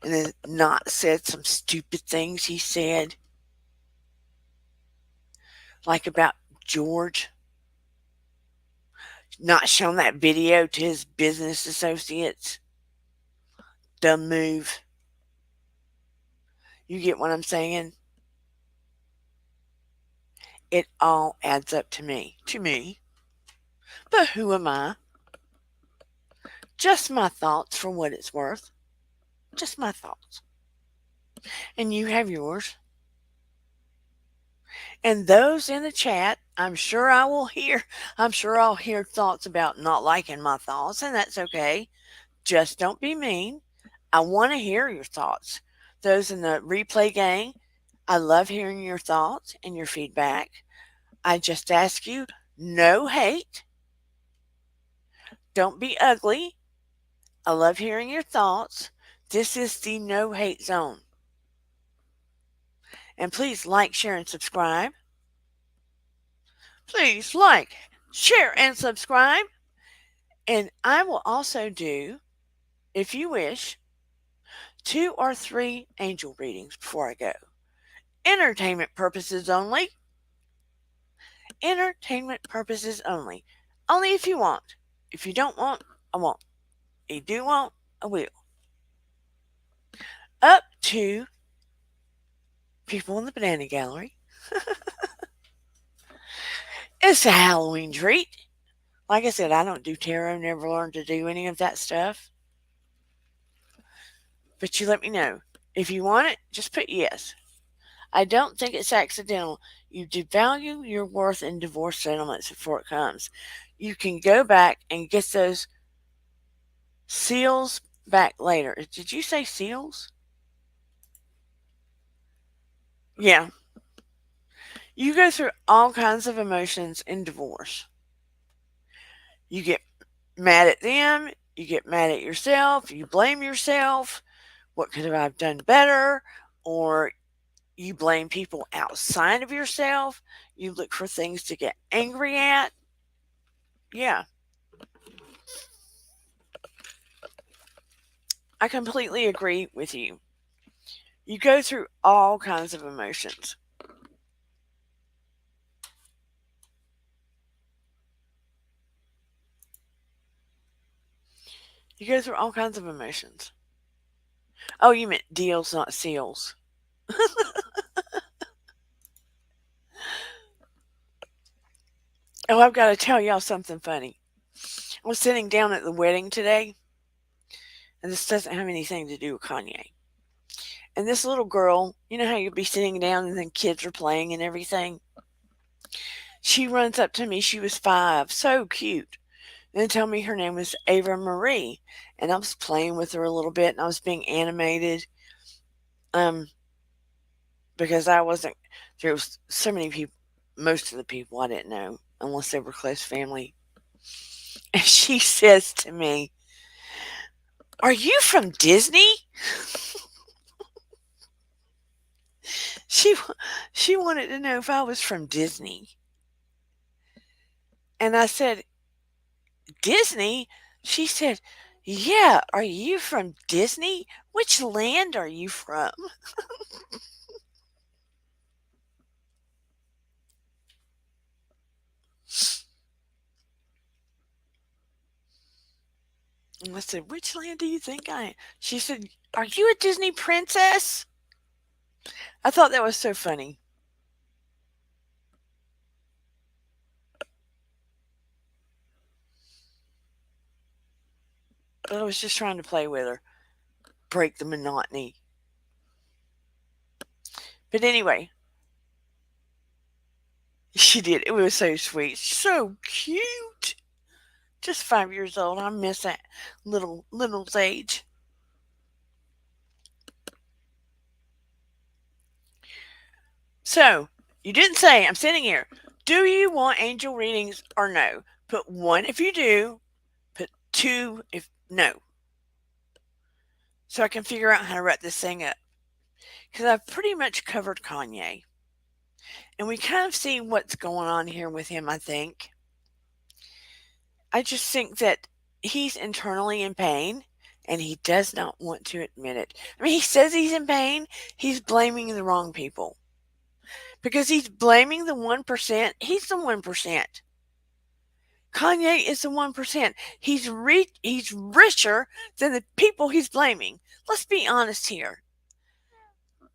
And then not said some stupid things he said, like about George, not shown that video to his business associates. Dumb move. You get what I'm saying? It all adds up to me. To me. But who am I? Just my thoughts for what it's worth. Just my thoughts. And you have yours. And those in the chat, I'm sure I'll hear thoughts about not liking my thoughts, and that's okay. Just don't be mean. I want to hear your thoughts. Those in the replay gang, I love hearing your thoughts and your feedback. I just ask you, no hate. Don't be ugly. I love hearing your thoughts. This is the no hate zone. And please like, share, and subscribe. Please like, share, and subscribe. And I will also do, if you wish, 2 or 3 angel readings before I go. Entertainment purposes only. Entertainment purposes only. Only if you want. If you don't want, I won't. If you do want, I will. Up to people in the banana gallery. It's a Halloween treat. Like I said, I don't do tarot, never learned to do any of that stuff. But you let me know. If you want it, just put yes. I don't think it's accidental. You devalue your worth in divorce settlements before it comes. You can go back and get those seals back later. Did you say seals? Yeah. You go through all kinds of emotions in divorce. You get mad at them, you get mad at yourself, you blame yourself. What could I have done better? Or you blame people outside of yourself. You look for things to get angry at. Yeah, I completely agree with you. You go through all kinds of emotions. You go through all kinds of emotions. Oh, you meant deals, not seals. Oh, I've got to tell y'all something funny. I was sitting down at the wedding today, and this doesn't have anything to do with Kanye. And this little girl, you know how you'd be sitting down and then kids are playing and everything? She runs up to me. She was 5, so cute. And tell me her name was Ava Marie. And I was playing with her a little bit and I was being animated. Um, because I wasn't, there was so many people, most of the people I didn't know, unless they were close family. And she says to me, "Are you from Disney?" She she wanted to know if I was from Disney. And I said, "Disney?" She said, "Yeah, are you from Disney? Which land are you from?" And I said, "Which land do you think I am?" She said, "Are you a Disney princess?" I thought that was so funny. But I was just trying to play with her, break the monotony. But anyway, she did. It was so sweet. So cute. Just 5 years old. I miss that little's age. So, you didn't say, I'm sitting here. Do you want angel readings or no? Put 1 if you do, put 2 if no. So I can figure out how to wrap this thing up. Because I've pretty much covered Kanye. And we kind of see what's going on here with him, I think. I just think that he's internally in pain and he does not want to admit it. I mean, he says he's in pain, he's blaming the wrong people. Because he's blaming the 1%, he's the 1%. Kanye is the 1%. He's richer than the people he's blaming. Let's be honest here.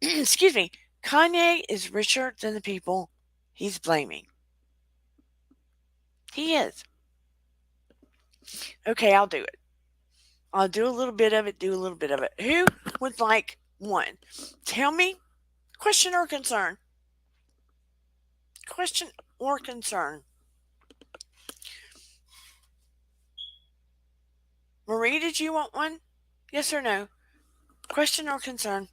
Excuse me. Kanye is richer than the people he's blaming. He is. Okay, I'll do it. I'll do a little bit of it, do a little bit of it. Who would like 1? Tell me, question or concern? Question or concern? Marie, did you want 1? Yes or no? Question or concern?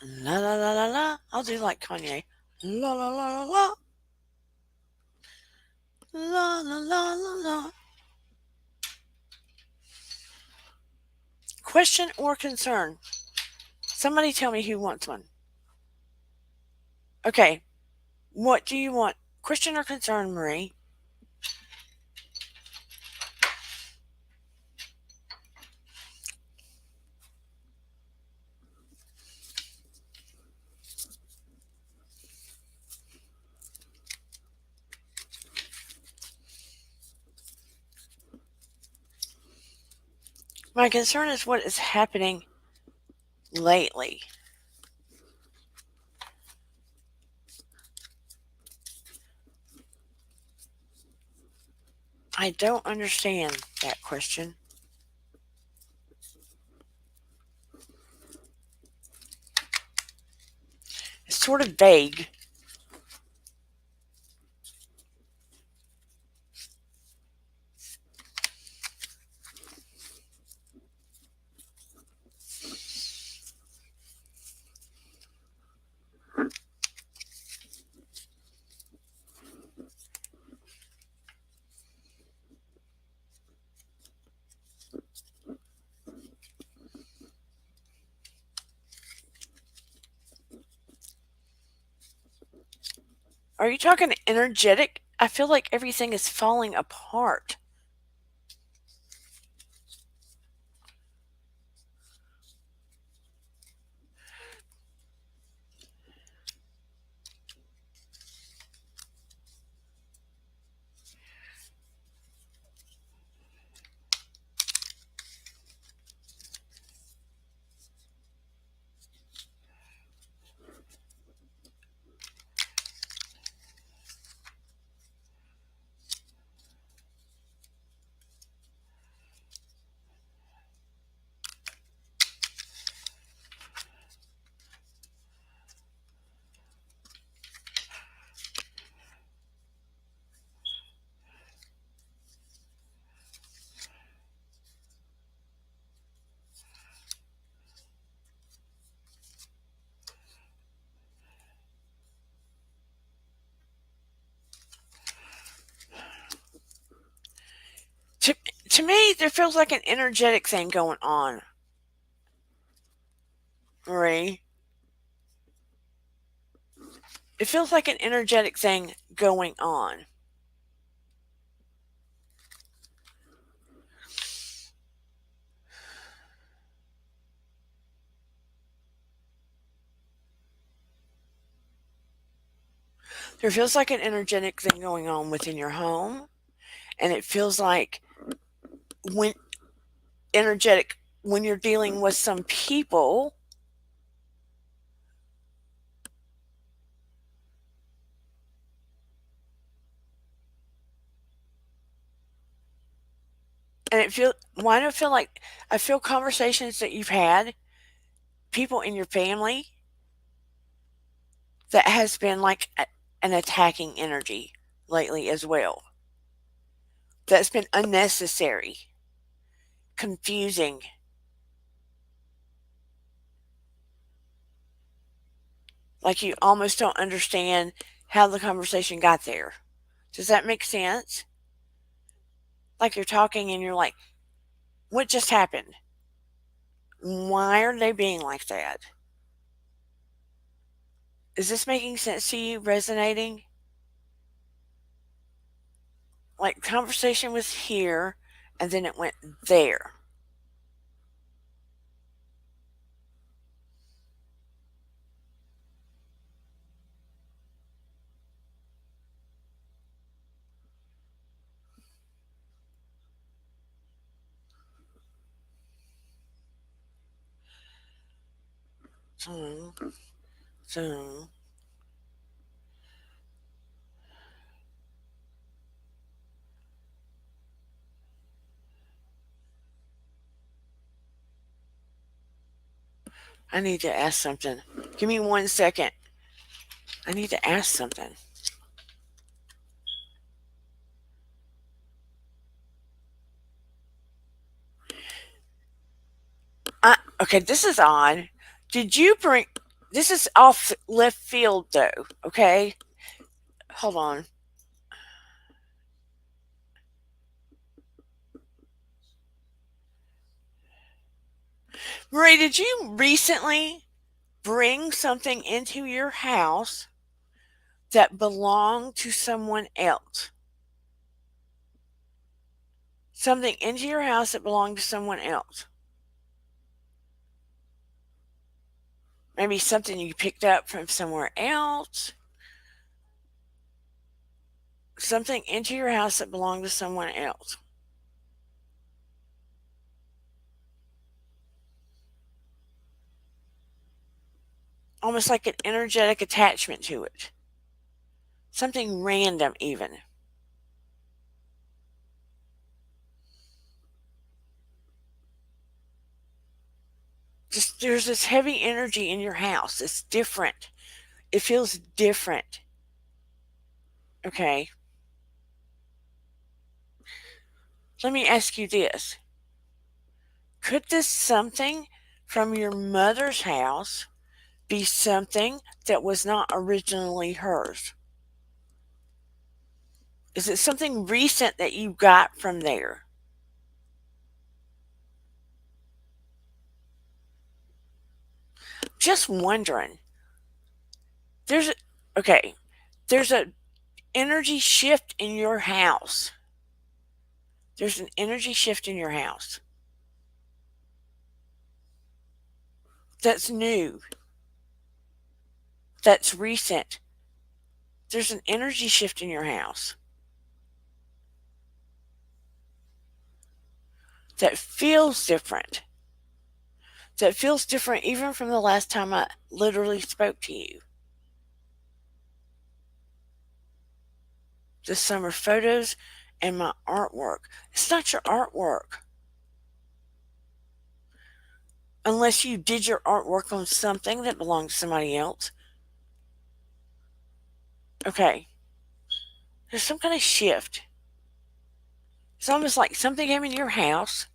La la la la la. I'll do like Kanye. La la la la la. La la la la la. Question or concern? Somebody tell me who wants 1. Okay. What do you want? Question or concern, Marie? My concern is what is happening lately. I don't understand that question. It's sort of vague. Are you talking energetic? I feel like everything is falling apart. To, to me, there feels like an energetic thing going on, Marie. It feels like an energetic thing going on. There feels like an energetic thing going on within your home, and it feels like when energetic when you're dealing with some people, and it feel why do I feel like I feel conversations that you've had, people in your family that has been like an attacking energy lately as well. That's been unnecessary, confusing. Like you almost don't understand how the conversation got there. Does that make sense? Like you're talking and you're like, what just happened? Why are they being like that? Is this making sense to you? Resonating? Like conversation was here and then it went there. So, so I need to ask something. Give me 1 second. I need to ask something. Okay, this is odd. Did you bring? This is off left field though. Okay, hold on. Marie, did you recently bring something into your house that belonged to someone else? Something into your house that belonged to someone else. Maybe something you picked up from somewhere else. Something into your house that belonged to someone else. almost like an energetic attachment to it, something random, even. Just there's this heavy energy in your house. It's different. It feels different. Okay. Let me ask you this. Could this something from your mother's house be something that was not originally hers? Is it something recent that you got from there? Just wondering. There's a, okay, there's a energy shift in your house. There's an energy shift in your house that's new, that's recent. There's an energy shift in your house that feels different. That feels different even from the last time I literally spoke to you. The summer photos and my artwork. It's not your artwork. Unless you did your artwork on something that belonged to somebody else. Okay. There's some kind of shift. It's almost like something came in your house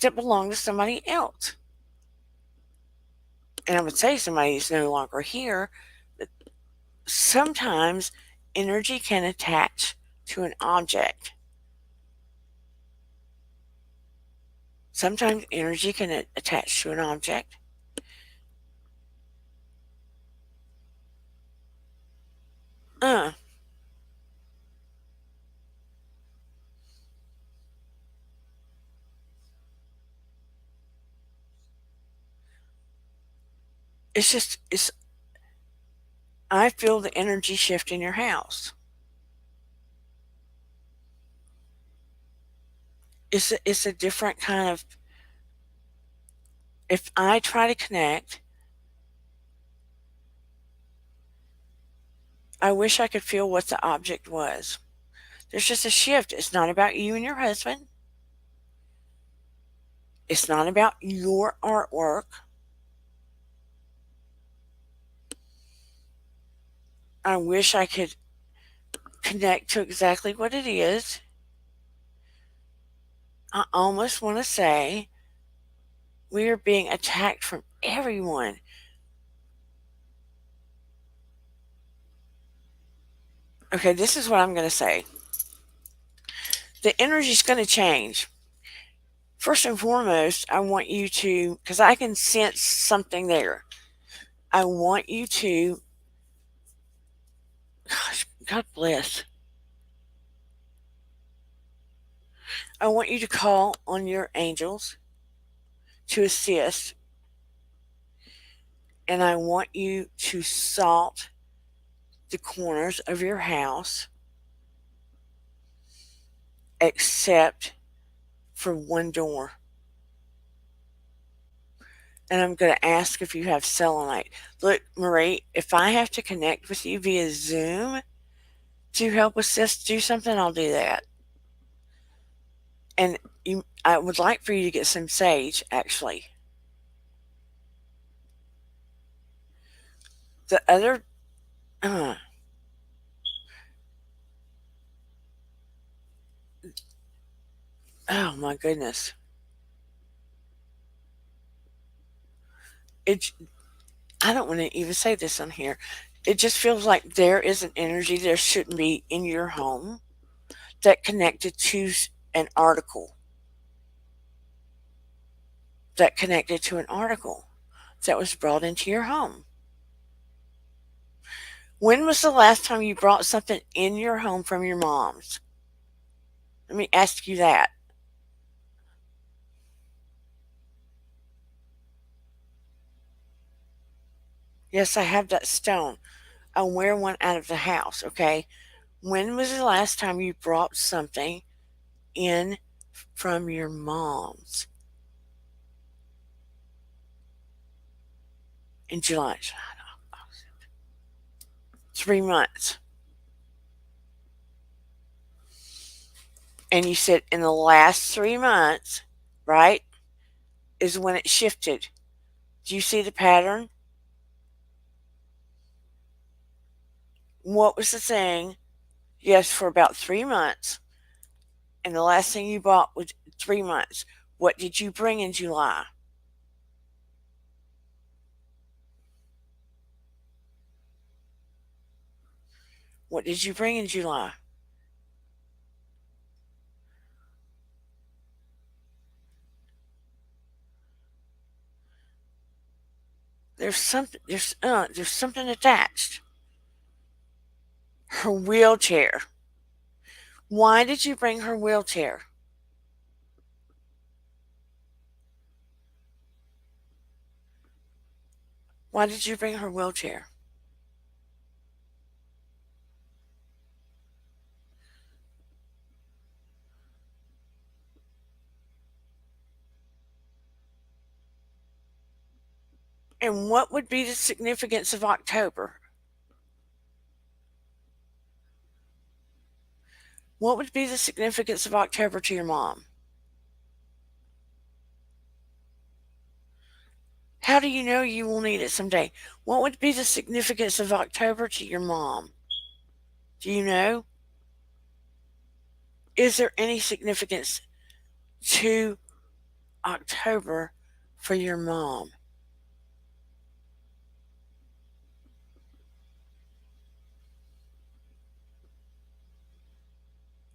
that belonged to somebody else. And I would say somebody is no longer here, but sometimes energy can attach to an object. Sometimes energy can attach to an object. Uh, it's I feel the energy shift in your house. It's a different kind of, if I try to connect, I wish I could feel what the object was. There's just a shift. It's not about you and your husband. It's not about your artwork. I wish I could connect to exactly what it is. I almost want to say we are being attacked from everyone. Okay, this is what I'm going to say. The energy's going to change. First and foremost, I want you to, because I can sense something there. I want you to, gosh, God bless. I want you to call on your angels to assist, and I want you to salt the corners of your house except for one door. And I'm going to ask if you have selenite. Look, Marie, if I have to connect with you via Zoom to help us do something, I'll do that. And I would like for you to get some sage, actually. The other, uh, oh my goodness. It, I don't want to even say this on here. It just feels like there is an energy there shouldn't be in your home that connected to an article, that connected to an article that was brought into your home. When was the last time you brought something in your home from your mom's? Let me ask you that. Yes, I have that stone. I wear one out of the house, okay? When was the last time you brought something in from your mom's? In July. 3 months. And you said in the last 3 months, right, is when it shifted. Do you see the pattern? What was the thing? Yes, for about 3 months. And the last thing you bought was 3 months. What did you bring in July? What did you bring in July? There's something attached. Her wheelchair. Why did you bring her wheelchair? Why did you bring her wheelchair? And what would be the significance of October? What would be the significance of October to your mom? How do you know you will need it someday? What would be the significance of October to your mom? Do you know? Is there any significance to October for your mom?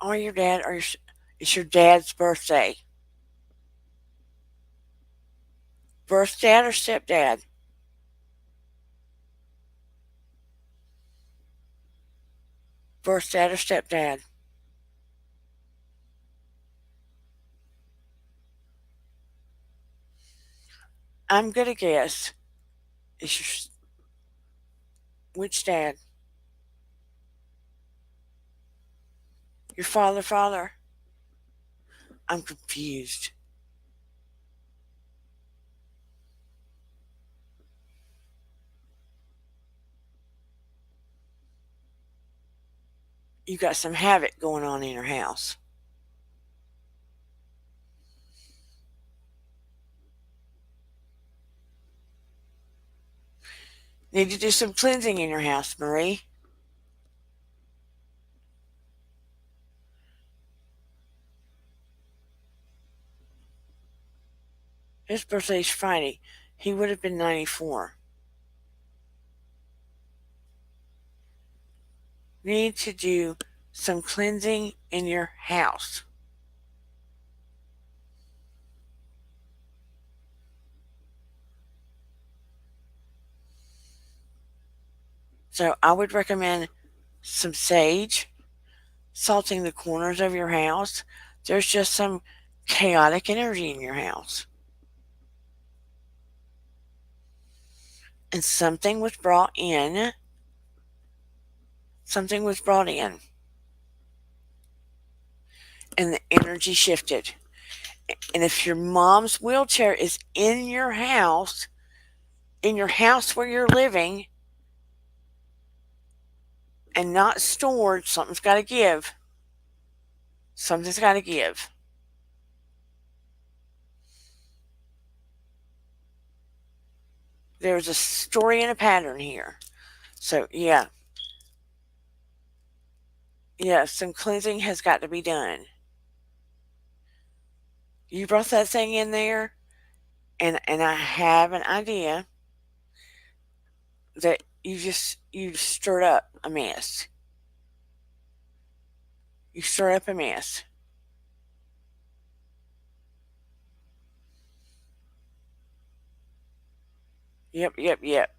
Or your dad? It's your dad's birthday? Birth dad or stepdad? Birth dad or stepdad? I'm gonna guess it's which dad? Your father? I'm confused. You got some havoc going on in your house. Need to do some cleansing in your house, Marie. His birthday's Friday. He would have been 94. Need to do some cleansing in your house. So I would recommend some sage, salting the corners of your house. There's just some chaotic energy in your house. And something was brought in, and the energy shifted. And if your mom's wheelchair is in your house where you're living, and not stored, something's got to give. Something's got to give. There's a story and a pattern here. So, yeah, some cleansing has got to be done. You brought that thing in there, and I have an idea that you stirred up a mess. You stirred up a mess. Yep.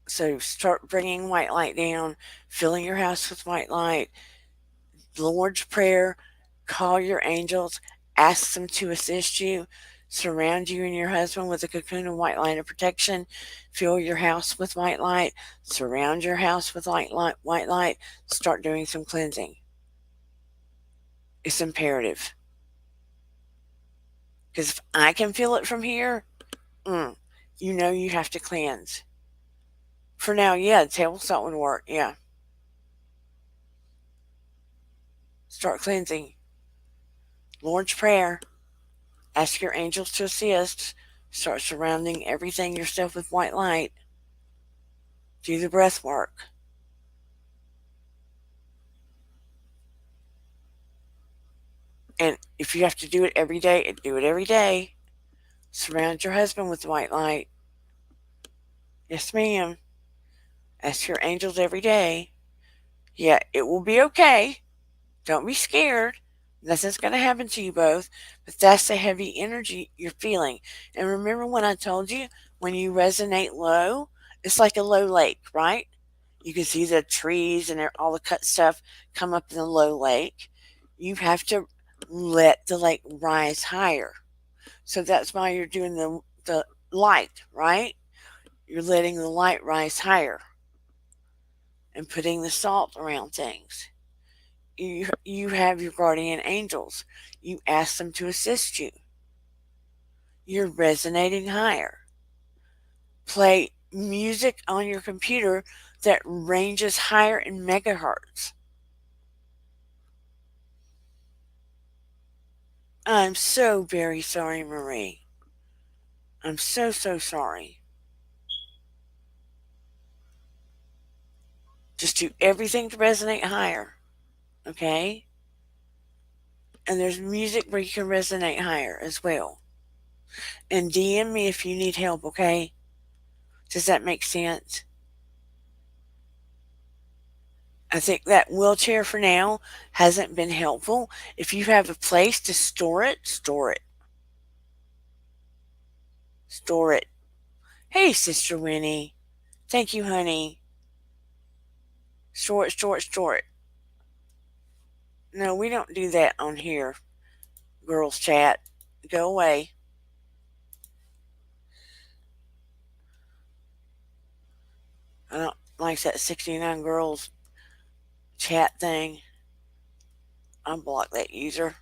So start bringing white light down, filling your house with white light. The Lord's Prayer, call your angels, ask them to assist you, surround you and your husband with a cocoon of white light of protection, fill your house with white light, surround your house with white light, start doing some cleansing. It's imperative. Because if I can feel it from here, you know you have to cleanse. For now, yeah, the table salt would work. Yeah. Start cleansing. Lord's Prayer. Ask your angels to assist. Start surrounding everything yourself with white light. Do the breath work. And if you have to do it every day, do it every day. Surround your husband with white light. Yes, ma'am. Ask your angels every day. Yeah, it will be okay. Don't be scared. Nothing's going to happen to you both. But that's the heavy energy you're feeling. And remember when I told you, when you resonate low, it's like a low lake, right? You can see the trees and all the cut stuff come up in the low lake. You have to let the lake rise higher. So that's why you're doing the light, right? You're letting the light rise higher and putting the salt around things. You have your guardian angels. You ask them to assist you. You're resonating higher. Play music on your computer that ranges higher in megahertz. I'm so very sorry, Marie. I'm so, so sorry. Just do everything to resonate higher, okay? And there's music where you can resonate higher as well. And DM me if you need help, okay? Does that make sense? I think that wheelchair for now hasn't been helpful. If you have a place to store it, store it. Store it. Hey, Sister Winnie. Thank you, honey. Store it, store it, store it. No, we don't do that on here, girls chat. Go away. I don't like that 69 girls chat thing. Unblock that user.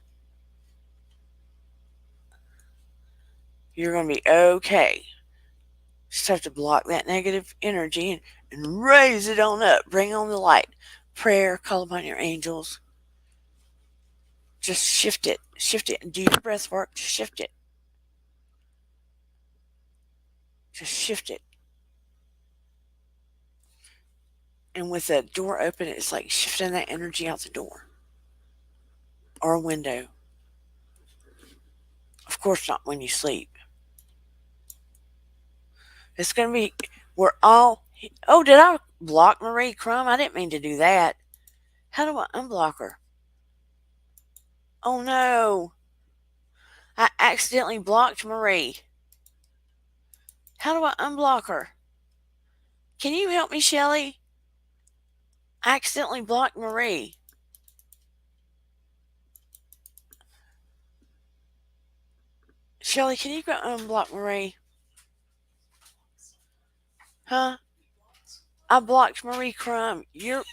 You're going to be okay. Just have to block that negative energy and raise it on up. Bring on the light. Prayer, call upon your angels. Just shift it. Shift it and do your breath work. Just shift it. Just shift it. And with the door open, it's like shifting that energy out the door or a window. Of course, not when you sleep. It's going to be, we're all, oh, did I block Marie Crumb? I didn't mean to do that. How do I unblock her? Oh no, I accidentally blocked Marie. How do I unblock her? Can you help me, Shelly? I accidentally blocked Marie. Shelly, can you go unblock Marie? Huh? I blocked Marie Crumb. You're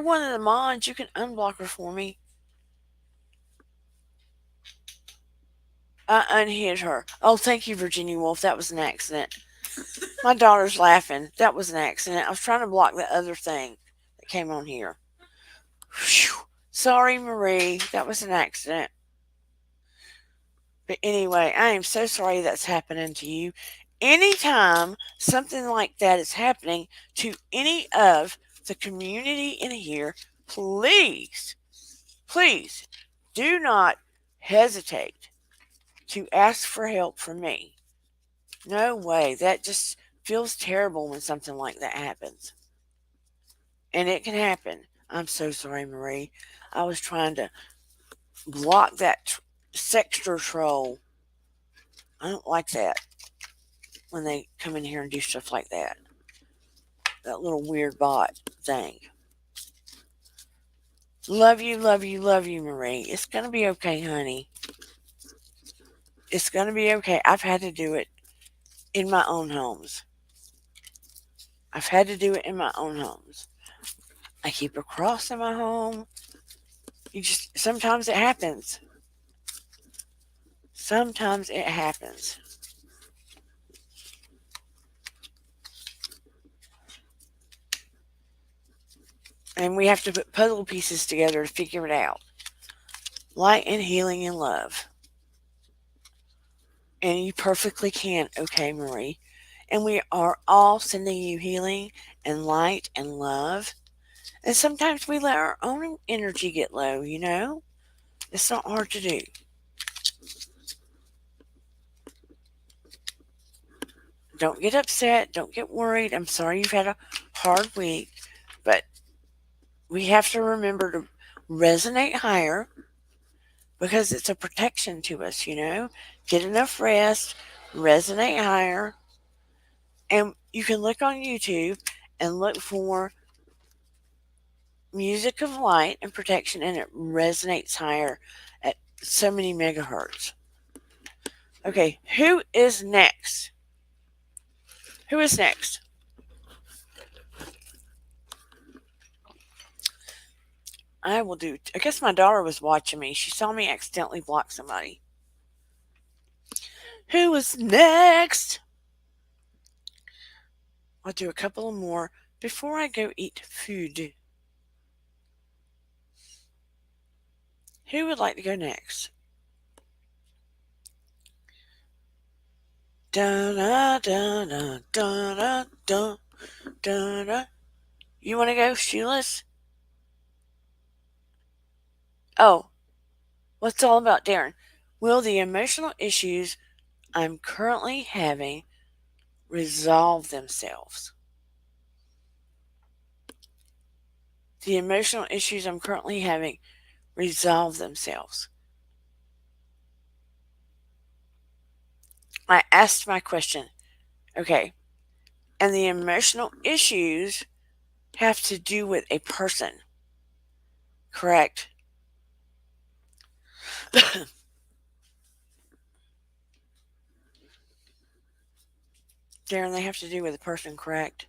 one of the mods. You can unblock her for me. I unhid her. Oh, thank you, Virginia Woolf. That was an accident. My daughter's laughing. That was an accident. I was trying to block the other thing that came on here. Whew. Sorry, Marie. That was an accident. But anyway, I am so sorry that's happening to you. Anytime something like that is happening to any of the community in here, please, please do not hesitate to ask for help from me. No way. That just feels terrible when something like that happens. And it can happen. I'm so sorry, Marie. I was trying to block that sexter troll. I don't like that when they come in here and do stuff like that. That little weird bot thing. Love you, love you, love you, Marie. It's going to be okay, honey. It's going to be okay. I've had to do it in my own homes. I've had to do it in my own homes. I keep a cross in my home. Sometimes it happens. Sometimes it happens. and we have to put puzzle pieces together to figure it out. Light and healing and love. And you perfectly can, okay, Marie. And we are all sending you healing and light and love. And sometimes we let our own energy get low, you know? It's not hard to do. Don't get upset. Don't get worried. I'm sorry you've had a hard week, but we have to remember to resonate higher because it's a protection to us, you know? Get enough rest, resonate higher, and you can look on YouTube and look for music of light and protection, and it resonates higher at so many megahertz. Okay, who is next? Who is next? I will do. I guess my daughter was watching me. She saw me accidentally block somebody. Who is next? I'll do a couple more before I go eat food. Who would like to go next? Da da da da da da da da da. You want to go, shoeless? Oh, what's all about, Darren? Will the emotional issues I'm currently having resolve themselves? The emotional issues I'm currently having resolve themselves. I asked my question. Okay. And the emotional issues have to do with a person, correct? Darren, they have to do with a person, correct?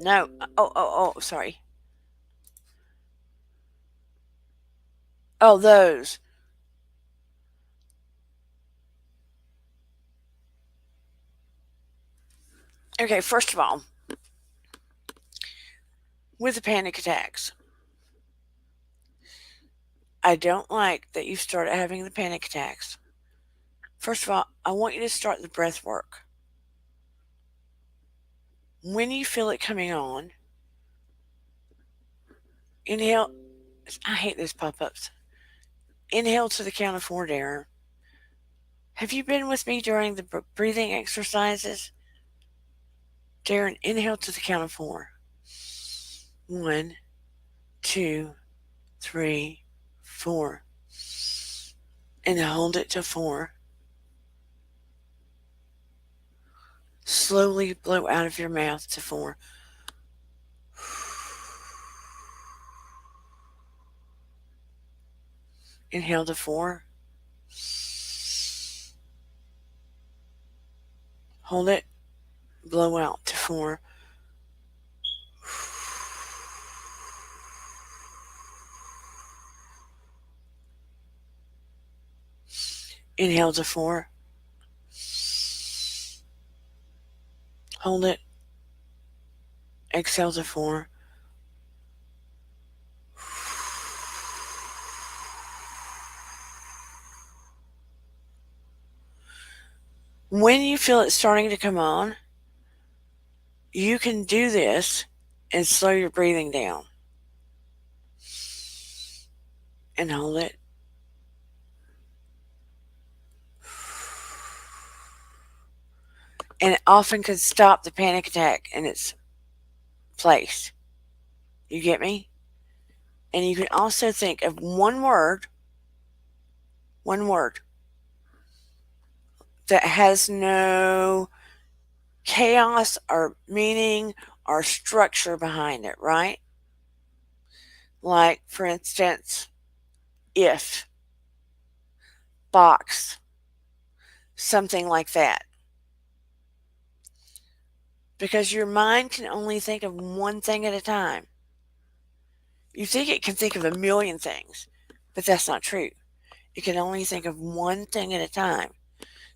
No. Sorry. Oh, those. Okay, first of all, with the panic attacks, I don't like that you started having the panic attacks. First of all, I want you to start the breath work. When you feel it coming on, inhale. I hate those pop ups. Inhale to the count of 4, Darren. Have you been with me during the breathing exercises? Darren, inhale to the count of 4. 1, 2, 3, 4. And hold it to 4. Slowly blow out of your mouth to 4. Inhale to 4. Hold it. Blow out to 4. Inhale to 4. Hold it. Exhale to 4. When you feel it starting to come on, you can do this and slow your breathing down. And hold it. And it often can stop the panic attack in its place. You get me? And you can also think of one word that has no chaos or meaning or structure behind it, right? Like, for instance, if. box, something like that. Because your mind can only think of one thing at a time. You think it can think of a million things, but that's not true. It can only think of one thing at a time.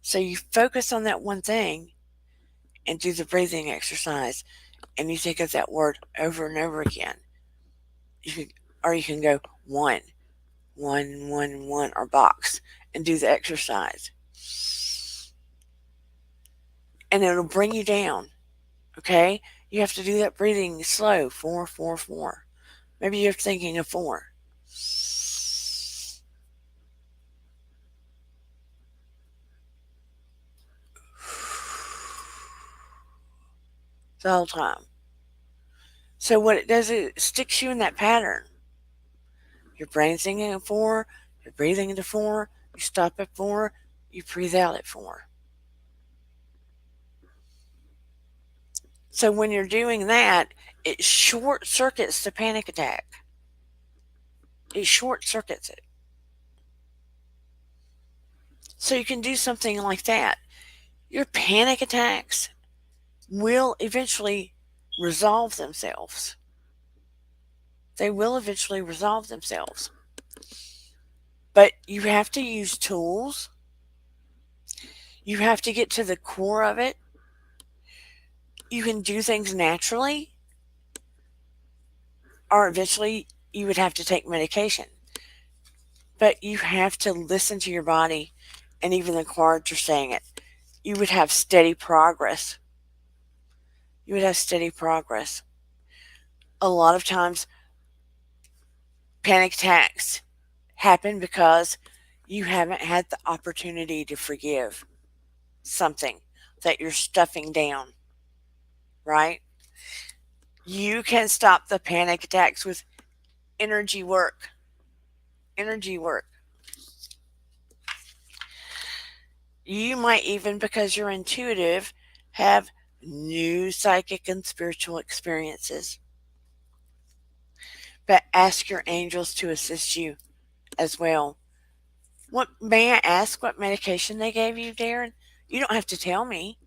So you focus on that one thing and do the breathing exercise, and you think of that word over and over again. You can, or you can go one, one, one, one, or box, and do the exercise, and it'll bring you down. Okay, you have to do that breathing slow. Four, four, four. Maybe you're thinking of four the whole time. So what it does is it sticks you in that pattern. Your brain's thinking at four, you're breathing into four, you stop at four, you breathe out at four. So when you're doing that, it short circuits the panic attack. It short circuits it. So you can do something like that. Your panic attacks will eventually resolve themselves. They will eventually resolve themselves. But you have to use tools. You have to get to the core of it. You can do things naturally, or eventually you would have to take medication. But you have to listen to your body, and even the cards are saying it. You would have steady progress. You would have steady progress. A lot of times, panic attacks happen because you haven't had the opportunity to forgive something that you're stuffing down, right? You can stop the panic attacks with energy work. Energy work. You might even, because you're intuitive, have new psychic and spiritual experiences. But ask your angels to assist you as well. What may I ask what medication they gave you, Darren? You don't have to tell me,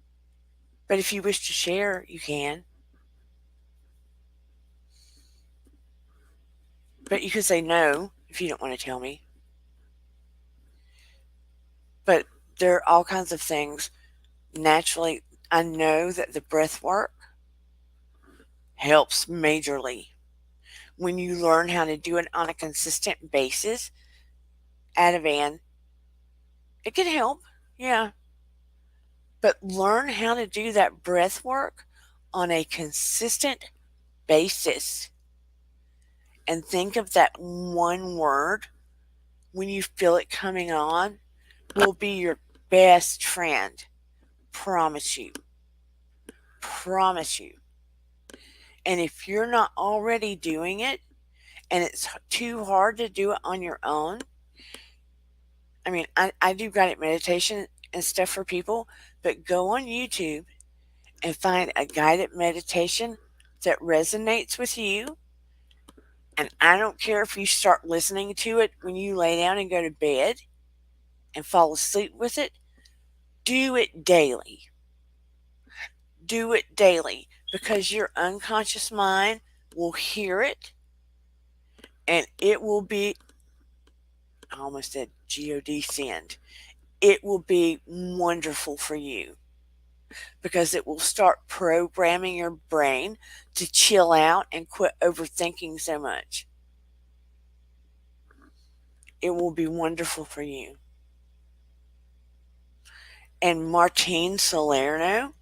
but if you wish to share, you can. But you can say no if you don't want to tell me. But there are all kinds of things. Naturally, I know that the breath work helps majorly. When you learn how to do it on a consistent basis, Ativan, it can help, yeah. But learn how to do that breath work on a consistent basis and think of that one word when you feel it coming on will be your best friend. Promise you. Promise you. And if you're not already doing it and it's too hard to do it on your own, I mean, I do guided meditation and stuff for people, but go on YouTube and find a guided meditation that resonates with you. And I don't care if you start listening to it when you lay down and go to bed and fall asleep with it. Do it daily. Do it daily because your unconscious mind will hear it and it will be, I almost said God send. It will be wonderful for you because it will start programming your brain to chill out and quit overthinking so much. It will be wonderful for you. And Martine Salerno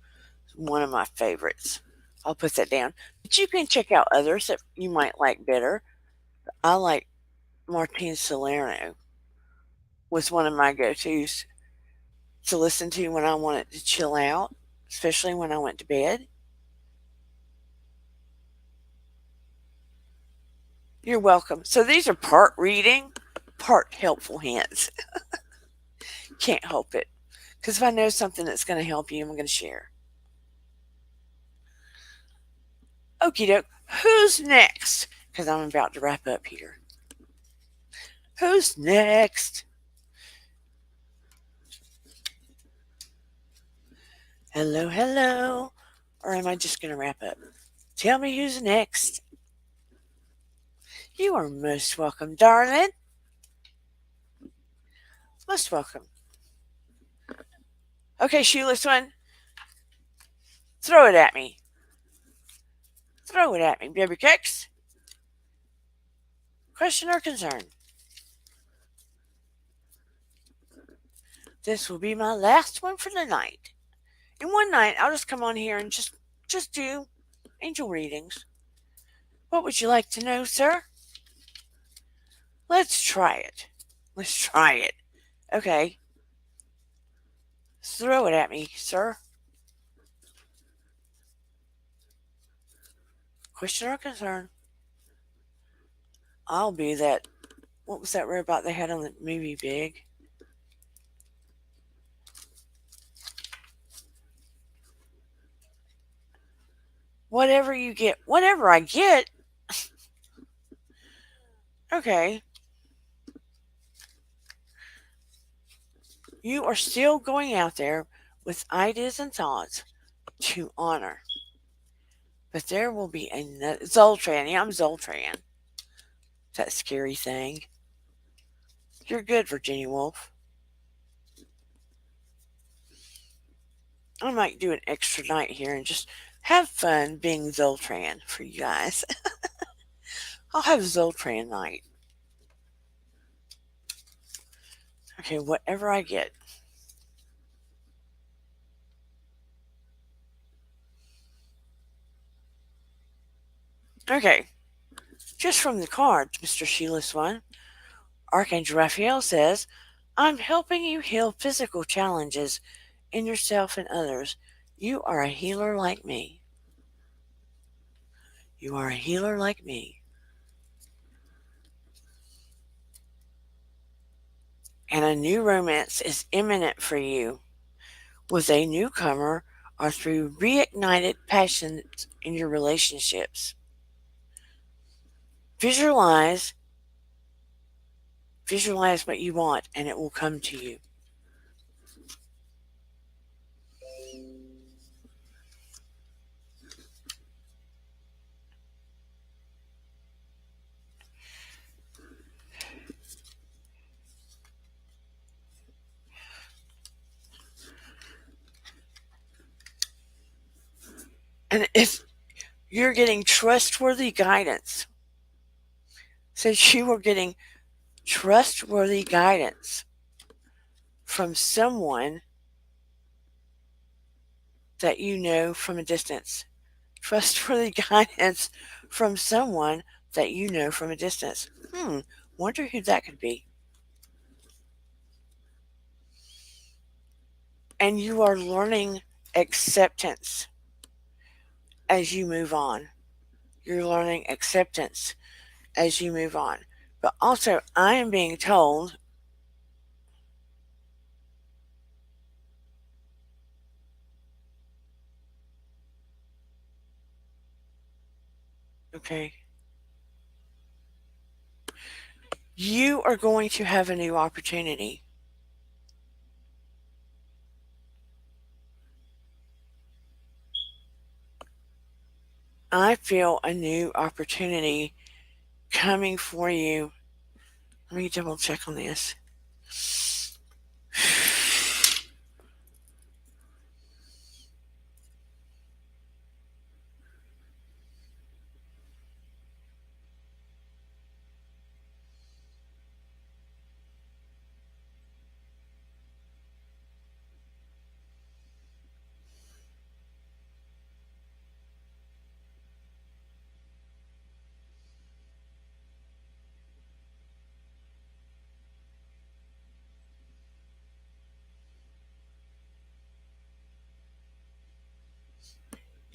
is one of my favorites. I'll put that down. But you can check out others that you might like better. I like Martine Salerno was one of my go-tos to listen to when I wanted to chill out, especially when I went to bed. You're welcome. So these are part reading, part helpful hints. Can't help it. Because if I know something that's going to help you, I'm going to share. Okie doke. Who's next? Because I'm about to wrap up here. Who's next? Hello, hello. Or am I just going to wrap up? Tell me who's next. You are most welcome, darling. Most welcome. Okay, shoeless one. Throw it at me. Throw it at me, baby cakes. Question or concern? This will be my last one for the night. In one night, I'll just come on here and just do angel readings. What would you like to know, sir? Let's try it. Let's try it. Okay. Throw it at me, sir. Question or concern? I'll be that. What was that robot they had on the movie Big? Whatever you get. Whatever I get. Okay. You are still going out there with ideas and thoughts to honor. But there will be another. Zoltran. Yeah, I'm Zoltran. That scary thing. You're good, Virginia Woolf. I might do an extra night here and just have fun being Zoltran for you guys. I'll have Zoltran night. Okay, whatever I get. Okay, just from the cards, Mr. Sheila's one, Archangel Raphael says, I'm helping you heal physical challenges in yourself and others. You are a healer like me. You are a healer like me. And a new romance is imminent for you with a newcomer or through reignited passions in your relationships. Visualize visualize what you want and it will come to you. And if you're getting trustworthy guidance, since you are getting trustworthy guidance from someone that you know from a distance. Trustworthy guidance from someone that you know from a distance. Wonder who that could be. And you are learning acceptance as you move on. You're learning acceptance as you move on. But also, I am being told okay, you are going to have a new opportunity. I feel a new opportunity coming for you. Let me double check on this.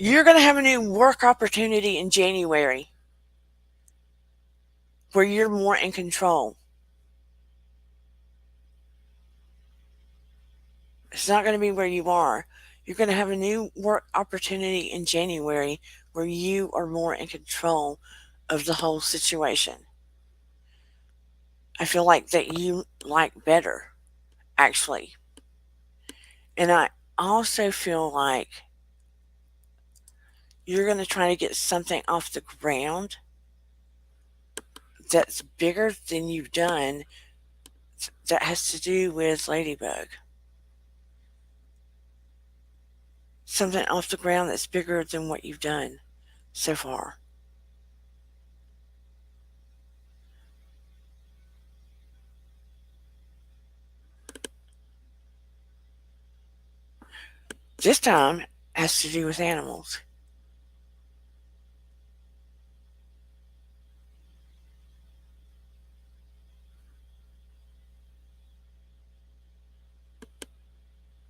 You're going to have a new work opportunity in January where you're more in control. It's not going to be where you are. You're going to have a new work opportunity in January where you are more in control of the whole situation. I feel like that you like better, actually. And also feel like you're going to try to get something off the ground that's bigger than you've done that has to do with Ladybug. Something off the ground that's bigger than what you've done so far. This time has to do with animals.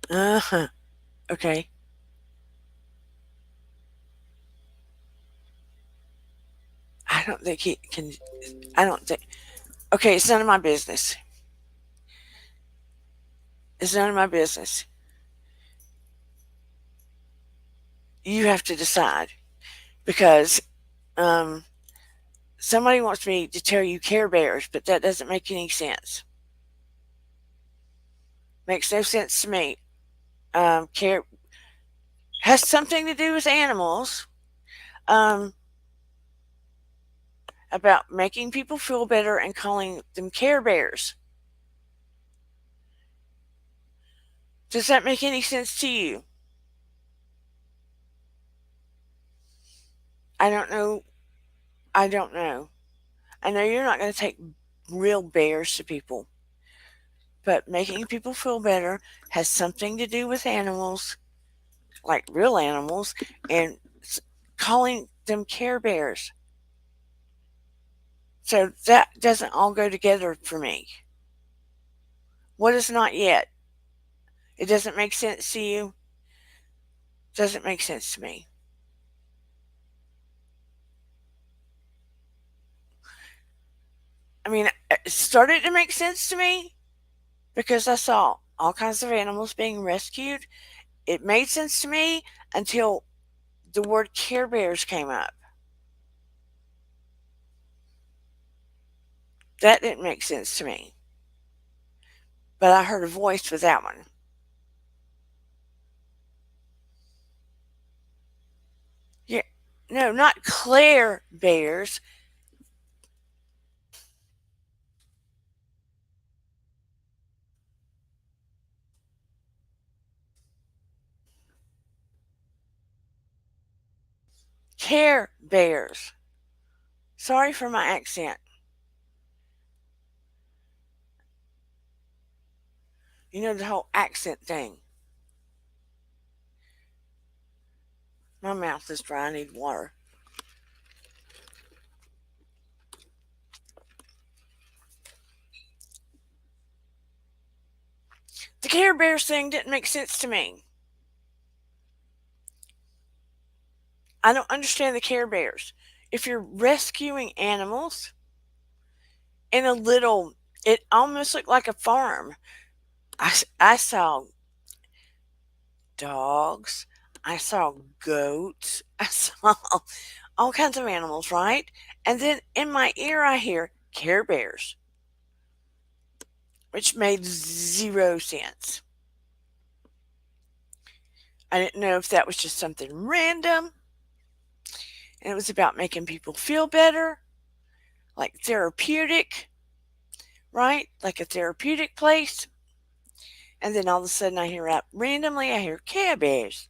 Uh huh. Okay. I don't think he can. I don't think. Okay, it's none of my business. It's none of my business. You have to decide because um, somebody wants me to tell you Care Bears, but that doesn't make any sense. Makes no sense to me. Care has something to do with animals. Um, about making people feel better and calling them Care Bears. Does that make any sense to you? I don't know. I don't know. I know you're not going to take real bears to people, but making people feel better has something to do with animals, like real animals, and calling them Care Bears. So that doesn't all go together for me. What is not yet? It doesn't make sense to you? Doesn't make sense to me. I mean, it started to make sense to me because I saw all kinds of animals being rescued. It made sense to me until the word Care Bears came up. That didn't make sense to me. But I heard a voice with that one. Yeah, no, not Claire Bears. Care Bears. Sorry for my accent. You know the whole accent thing. My mouth is dry. I need water. The Care Bears thing didn't make sense to me. I don't understand the Care Bears. If you're rescuing animals in a little, it almost looked like a farm. I saw dogs. I saw goats. I saw all kinds of animals, right? And then in my ear, I hear Care Bears, which made zero sense. I didn't know if that was just something random and it was about making people feel better, like therapeutic, right? Like a therapeutic place. And then all of a sudden, I hear out randomly, I hear Care Bears.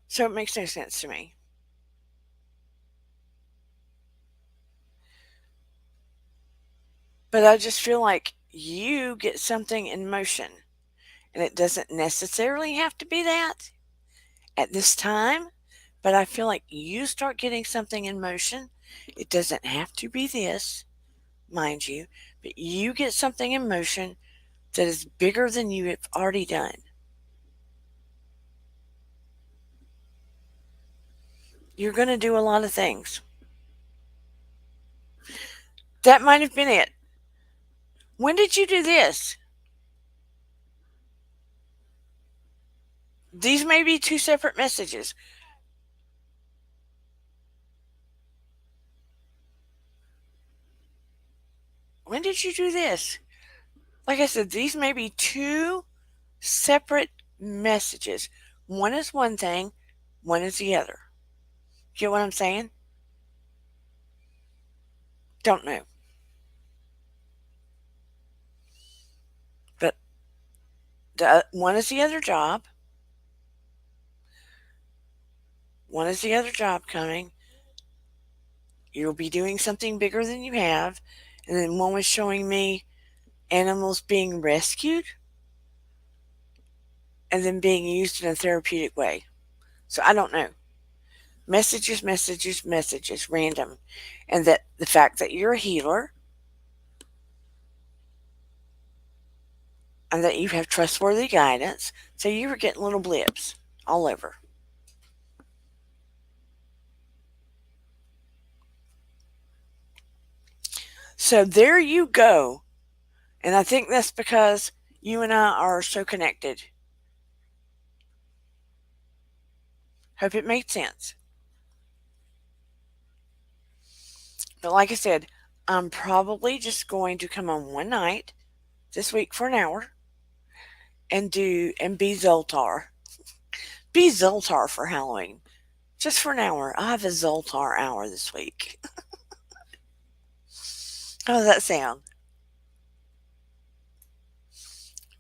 So it makes no sense to me. But I just feel like you get something in motion, and it doesn't necessarily have to be that at this time. But I feel like you start getting something in motion. It doesn't have to be this, mind you, but you get something in motion that is bigger than you have already done. You're going to do a lot of things. That might have been it. When did you do this? These may be two separate messages. When did you do this? Like I said, these may be two separate messages. One is one thing, one is the other. Get what I'm saying? Don't know. But one is the other job. One is the other job coming. You'll be doing something bigger than you have. And then one was showing me animals being rescued and then being used in a therapeutic way. So I don't know. Messages, messages, messages, random. And that the fact that you're a healer and that you have trustworthy guidance. So you were getting little blips all over. So there you go. And I think that's because you and I are so connected. Hope it made sense. But like I said, I'm probably just going to come on one night this week for an hour and be Zoltar. Be Zoltar for Halloween. Just for an hour. I'll have a Zoltar hour this week. How does that sound?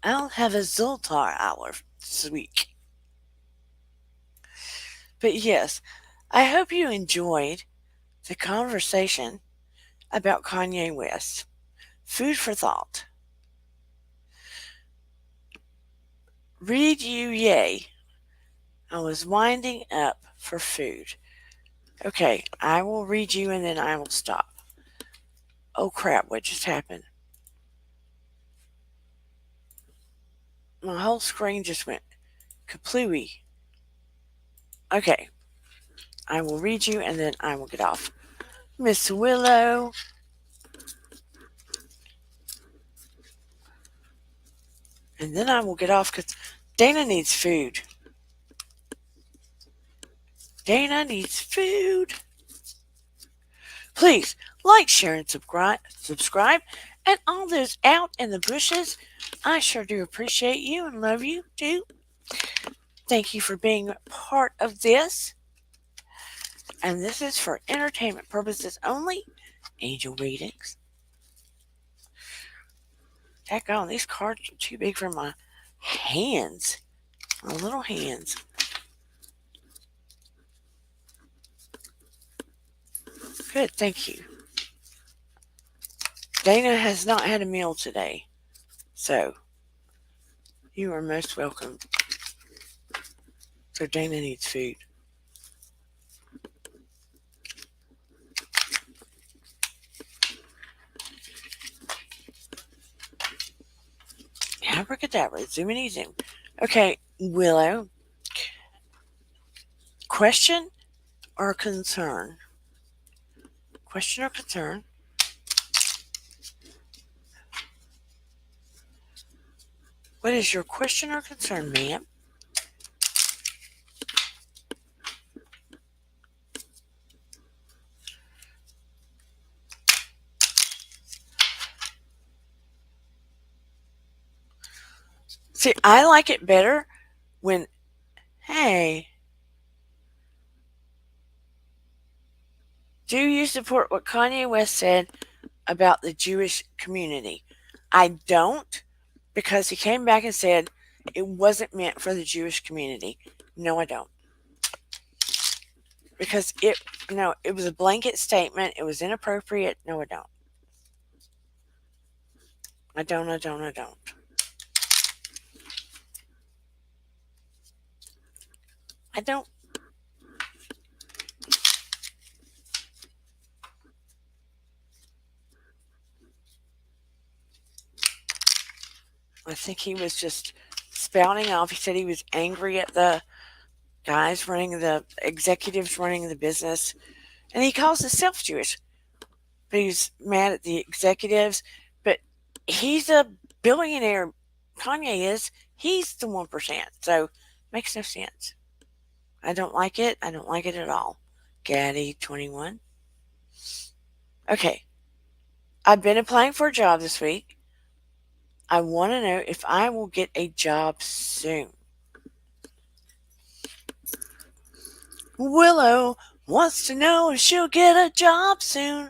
I'll have a Zoltar hour this week. But yes, I hope you enjoyed the conversation about Kanye West. Food for thought. Read you yay. I was winding up for food. Okay, I will read you and then I will stop. Oh crap, what just happened? My whole screen just went kaplooey. Okay, I will read you and then I will get off. Miss Willow. And then I will get off because Dana needs food. Dana needs food. Please like, share, and subscribe. And all those out in the bushes, I sure do appreciate you and love you too. Thank you for being part of this. And this is for entertainment purposes only. Angel readings. Heck on, these cards are too big for my hands. My little hands. Good, thank you. Dana has not had a meal today, so you are most welcome. So Dana needs food. Abracadabra, zoomity zoom. Okay, Willow. Question or concern? Question or concern? What is your question or concern, ma'am? See, I like it better when, hey, do you support what Kanye West said about the Jewish community? I don't, because he came back and said it wasn't meant for the Jewish community. No, I don't. Because it was a blanket statement. It was inappropriate. No, I don't. I don't. I don't. I think he was just spouting off. He said he was angry at the guys running the executives running the business, and he calls himself Jewish, but he's mad at the executives. But he's a billionaire. Kanye is. He's the 1%. So makes no sense. I don't like it. I don't like it at all. Gaddy 21. Okay. I've been applying for a job this week. I want to know if I will get a job soon. Willow wants to know if she'll get a job soon.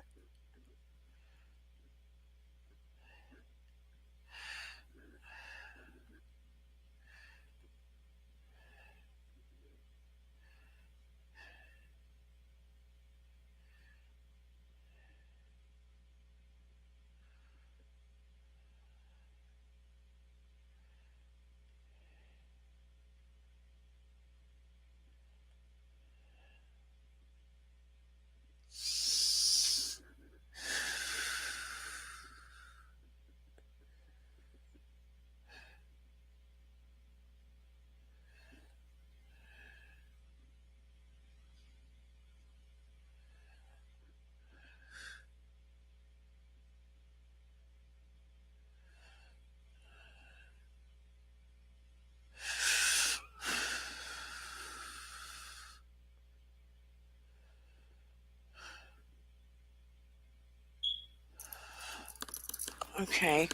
Okay.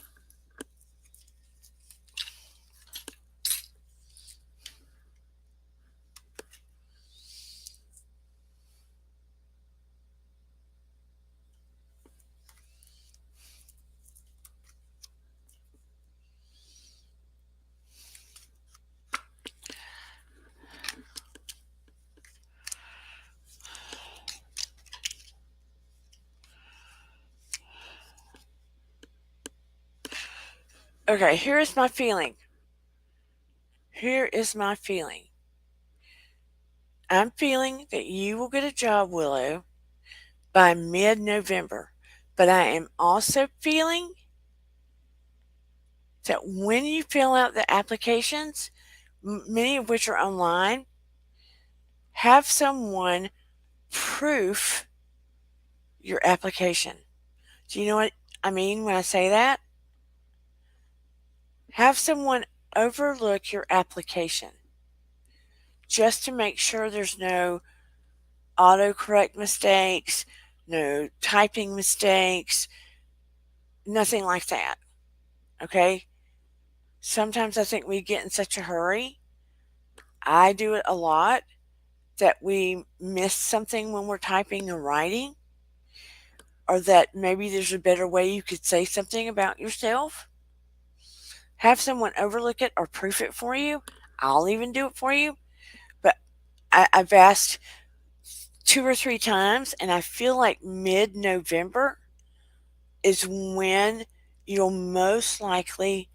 Okay, here is my feeling. Here is my feeling. I'm feeling that you will get a job, Willow, by mid November. But I am also feeling that when you fill out the applications, many of which are online, have someone proof your application. Do you know what I mean when I say that? Have someone overlook your application just to make sure there's no autocorrect mistakes, no typing mistakes, nothing like that. Okay? Sometimes I think we get in such a hurry. I do it a lot that we miss something when we're typing or writing, or that maybe there's a better way you could say something about yourself. Have someone overlook it or proof it for you. I'll even do it for you. But I've asked 2 or 3 times, and I feel like mid November is when you'll most likely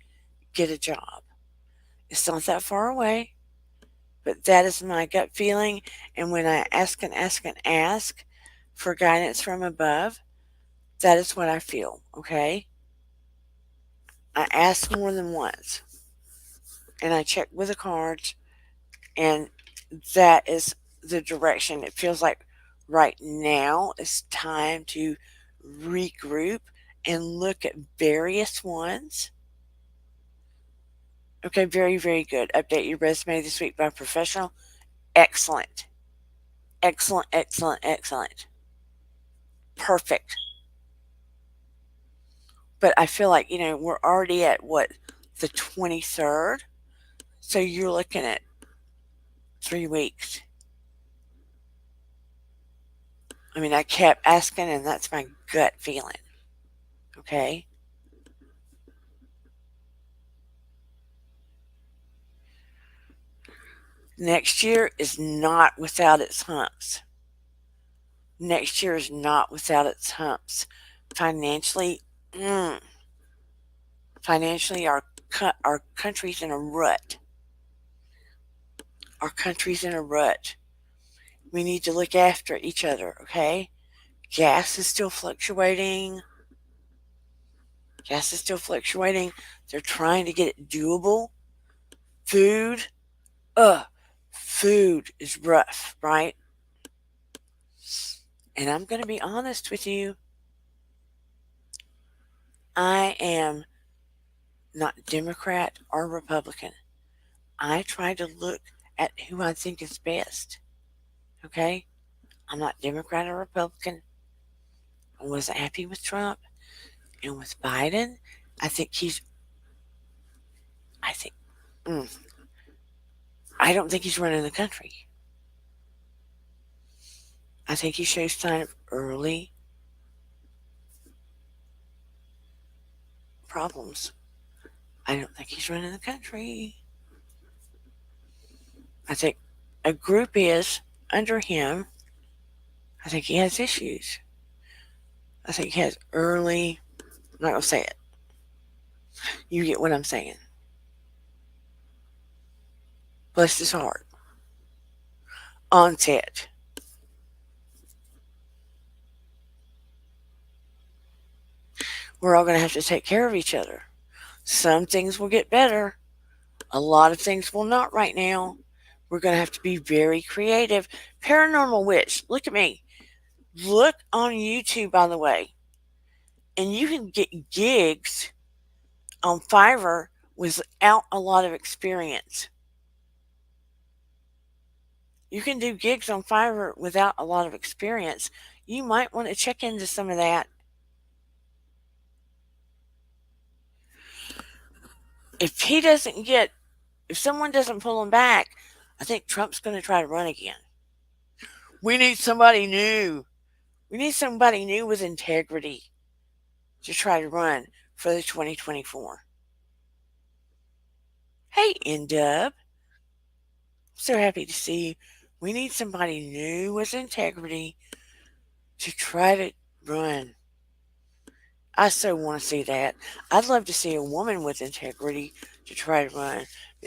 get a job. It's not that far away, but that is my gut feeling. And when I ask and ask and ask for guidance from above, that is what I feel, okay? I ask more than once, and I check with the cards, and that is the direction. It feels like right now it's time to regroup and look at various ones. Okay, very, very good. Update your resume this week by a professional. Excellent. Excellent, excellent, excellent. Perfect. But I feel like, we're already at what, the 23rd? So you're looking at 3 weeks. I mean, I kept asking, and that's my gut feeling. Okay? Next year is not without its humps. Next year is not without its humps. Financially, financially, our country's in a rut. Our country's in a rut. We need to look after each other, okay? Gas is still fluctuating. Gas is still fluctuating. They're trying to get it doable. Food, ugh, food is rough, right? And I'm going to be honest with you. I am not Democrat or Republican. I try to look at who I think is best. Okay? I'm not Democrat or Republican. I wasn't happy with Trump. And with Biden, I think he's, I think, mm, I don't think he's running the country. I think he shows sign of early problems. I don't think he's running the country. I think a group is under him. I think he has issues. I think he has early, I'm not going to say it. You get what I'm saying. Bless his heart. Onset. We're all going to have to take care of each other. Some things will get better. A lot of things will not right now. We're going to have to be very creative. Paranormal Witch, look at me. Look on YouTube, by the way, and you can get gigs on Fiverr without a lot of experience. You can do gigs on Fiverr without a lot of experience. You might want to check into some of that. If he doesn't get, if someone doesn't pull him back, I think Trump's going to try to run again. We need somebody new. We need somebody new with integrity to try to run for the 2024. Hey, N-Dub. So happy to see you. We need somebody new with integrity to try to run. I so want to see that. I'd love to see a woman with integrity to try to run.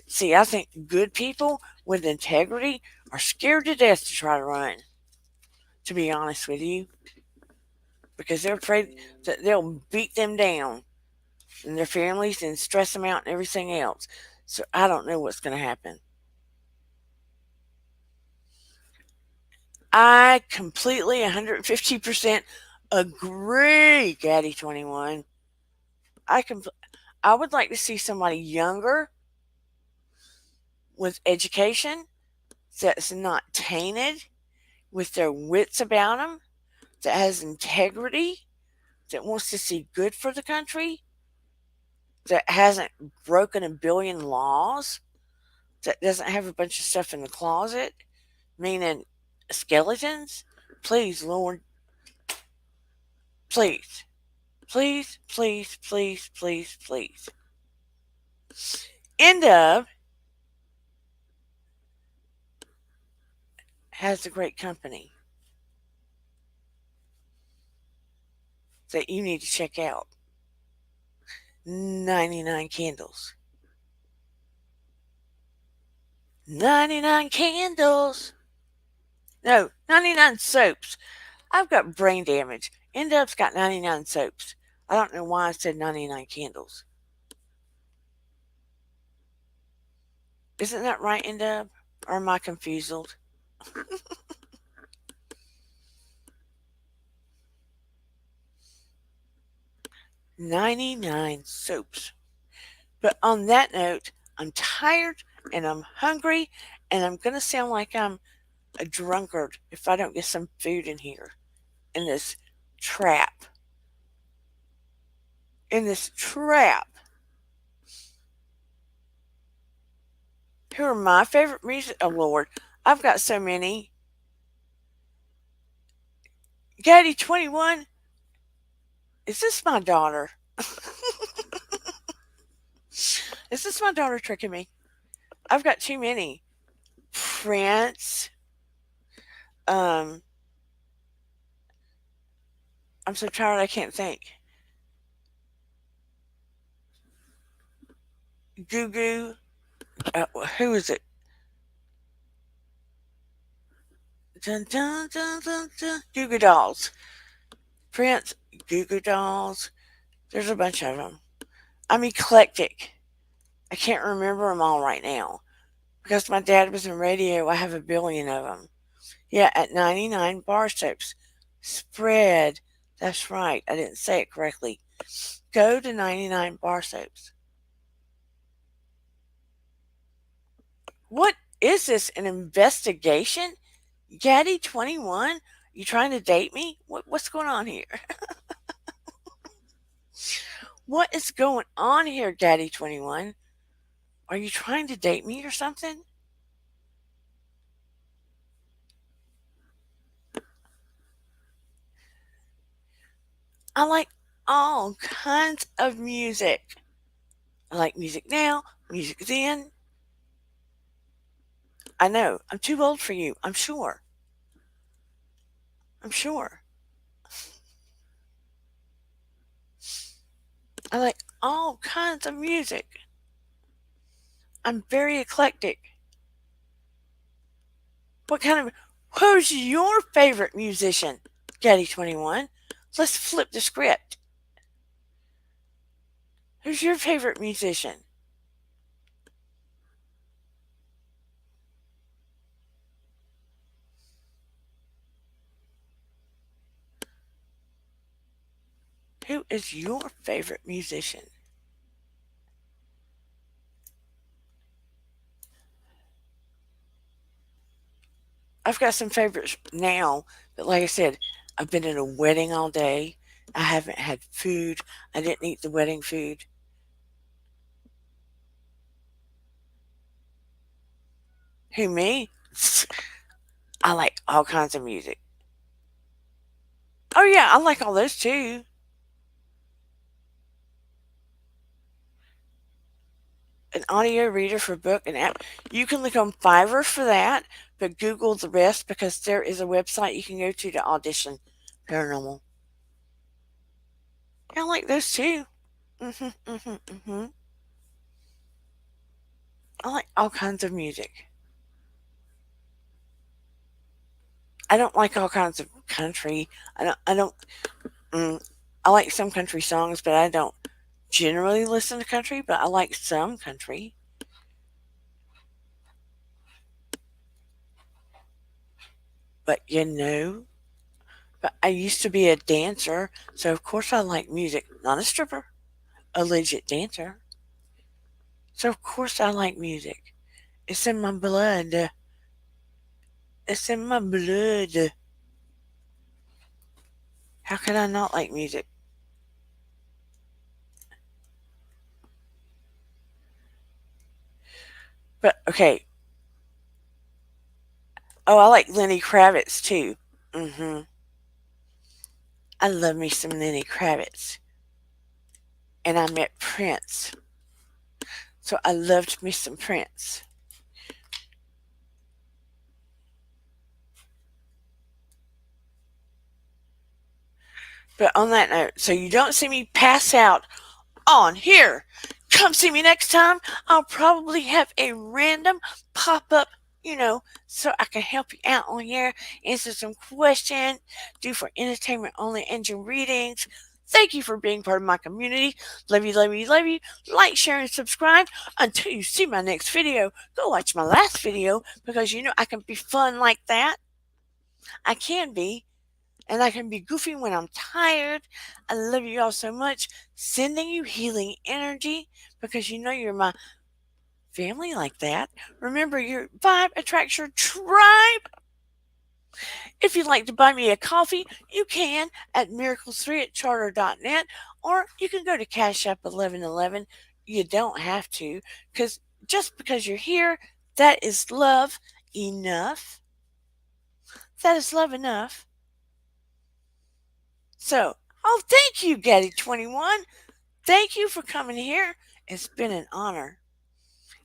See, I think good people with integrity are scared to death to try to run, to be honest with you, because they're afraid that they'll beat them down and their families and stress them out and everything else. So I don't know what's going to happen. I completely 150% agree, Gaddy 21. I would like to see somebody younger with education that's not tainted, with their wits about them, that has integrity, that wants to see good for the country, that hasn't broken a billion laws, that doesn't have a bunch of stuff in the closet, meaning skeletons. Please, Lord, please, please, please, please, please, please. End of has a great company that you need to check out. 99 candles. 99 candles. No, 99 soaps. I've got brain damage. End up's got 99 soaps. I don't know why I said 99 candles. Isn't that right, End up? Or am I confused? 99 soaps. But on that note, I'm tired and I'm hungry and I'm going to sound like I'm a drunkard if I don't get some food in here, in this trap. In this trap. Who are my favorite music? Oh, Lord. I've got so many. Gaddy 21, is this my daughter? Is this my daughter tricking me? I've got too many. Prince. Um, I'm so tired I can't think. Goo Goo. Who is it? Dun, dun, dun, dun, dun. Goo Goo Dolls. Prince. Goo Goo Dolls. There's a bunch of them. I'm eclectic. I can't remember them all right now. Because my dad was in radio, I have a billion of them. Yeah, at 99 bar soaps. Spread. That's right. I didn't say it correctly. Go to 99 bar soaps. What is this? An investigation? Gaddy 21? You trying to date me? What's going on here? What is going on here, Daddy 21? Are you trying to date me or something? I like all kinds of music. I like music now, music then. I know, I'm too old for you, I'm sure. I'm sure. I like all kinds of music. I'm very eclectic. Who's your favorite musician, Daddy 21? Let's flip the script. Who's your favorite musician? Who is your favorite musician? I've got some favorites now, but like I said, I've been at a wedding all day. I haven't had food. I didn't eat the wedding food. Who, me? I like all kinds of music. Oh, yeah, I like all those too. An audio reader for book and app. You can look on Fiverr for that, but Google the rest because there is a website you can go to audition paranormal. I like those too. Mm-hmm. I like all kinds of music. I don't like all kinds of country. I don't. I like some country songs, but I don't generally listen to country. But I like some country. But but I used to be a dancer, so of course I like music. Not a stripper, a legit dancer. So of course I like music. It's in my blood. It's in my blood. How could I not like music? But okay. Oh, I like Lenny Kravitz too. I love me some Lenny Kravitz. And I met Prince. So I loved me some Prince. But on that note, so you don't see me pass out on here. Come see me next time. I'll probably have a random pop up, so I can help you out on here, answer some questions, do for entertainment only angel readings. Thank you for being part of my community. Love you, love you, love you. Like, share, and subscribe. Until you see my next video, go watch my last video because I can be fun like that. I can be. And I can be goofy when I'm tired. I love you all so much. Sending you healing energy because you're my family like that. Remember, your vibe attracts your tribe. If you'd like to buy me a coffee, you can at miracles3@charter.net, or you can go to Cash App 1111. You don't have to, because just because you're here, that is love enough. That is love enough. So, thank you, Gaddy 21. Thank you for coming here. It's been an honor.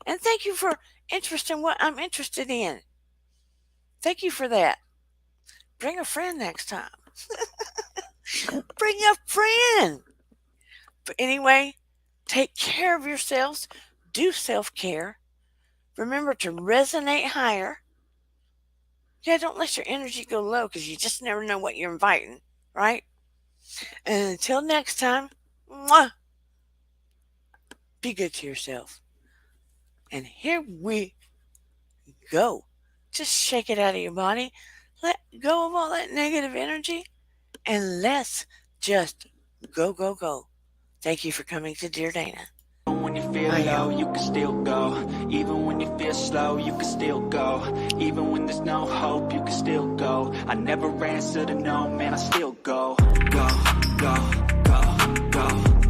And thank you for interest in what I'm interested in. Thank you for that. Bring a friend next time. Bring a friend. But anyway, take care of yourselves. Do self-care. Remember to resonate higher. Yeah, don't let your energy go low because you just never know what you're inviting, right? And until next time, mwah, be good to yourself. And here we go. Just shake it out of your body. Let go of all that negative energy. And let's just go, go, go. Thank you for coming to Dear Dana. When you feel low, you can still go. Even when you feel slow, you can still go. Even when there's no hope, you can still go. I never answer to no, man, I still go. Go, go, go, go.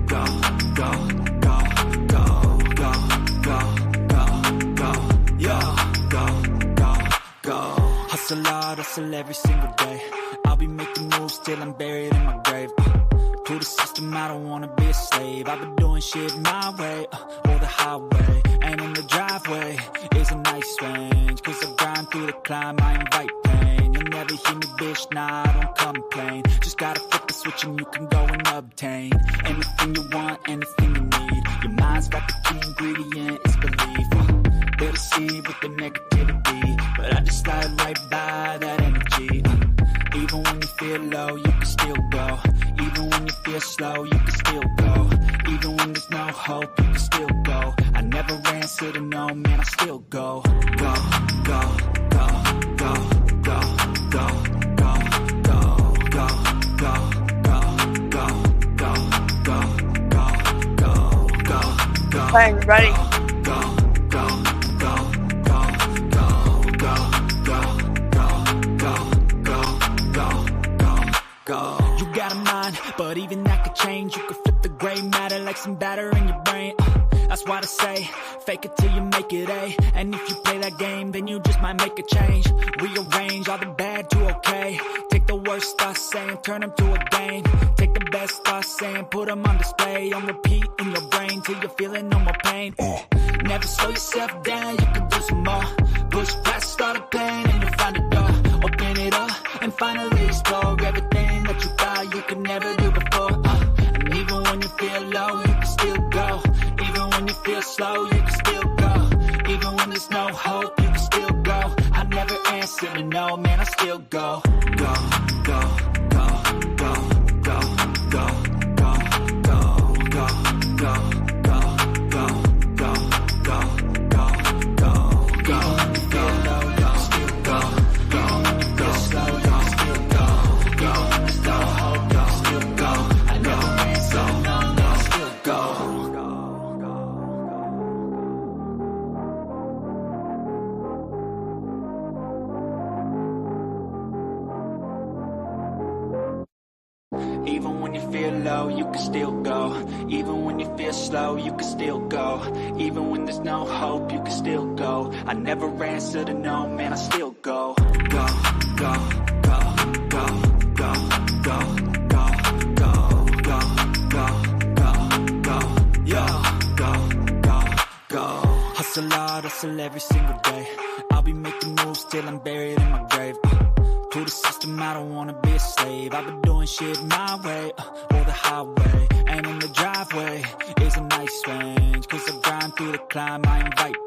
Hustle hard, hustle every single day. I'll be making moves till I'm buried in my grave. To the system, I don't wanna be a slave. I've been doing shit my way, or the highway. And in the driveway is a nice range. Cause I grind through the climb, I invite pain. You'll never hear me, bitch, nah, I don't complain. Just gotta flip the switch and you can go and obtain anything you want, anything you need. Your mind's got the key ingredient, it's belief. They'll deceive with the negativity, but I just slide right by that energy. Even when you feel low, you can still go. Even when you feel slow, you can still go. Even when there's no hope, you can still go. I never answer to no, man, I still go. Go, go, go, go, go, go, go, go, go, go, go, go, go, go, go, go, go. Hi, everybody. You got a mind, but even that could change. You could flip the gray matter like some batter in your brain. That's why I say, fake it till you make it A. And if you play that game, then you just might make a change. Rearrange all the bad to okay. Take the worst thoughts saying, turn them to a game. Take the best thoughts saying, put them on display. On repeat in your brain till you're feeling no more pain. Never slow yourself down, you can do some more. Push past all the pain and you'll find a door. Open it up and finally explore everything that you thought you could never do before. And even when you feel low, you can still go. Even when you feel slow, you can still go. Even when there's no hope, you can still go. I never answer to no, man, I still go. Go, go, go, go, go, go, go, go, go, go, go, go, go, go, go, go, go. Even when you feel low, you can still go. Even when you feel slow, you can still go. Even when there's no hope, you can still go. I never answer to no, man, I still go. Even when you feel low, you can still go. Even when you feel slow, you can still go. Even when there's no hope, you can still go. I never answer to no, man, I still go. Go, go, go, go, go, go, go, go, go, go, go, go, go, go, go. Hustle hard, hustle every single day. I'll be making moves till I'm buried in my grave. To the system, I don't wanna be a slave. I've been doing shit my way, or the highway. And in the driveway is a nice range. Cause I grind through the climb, I invite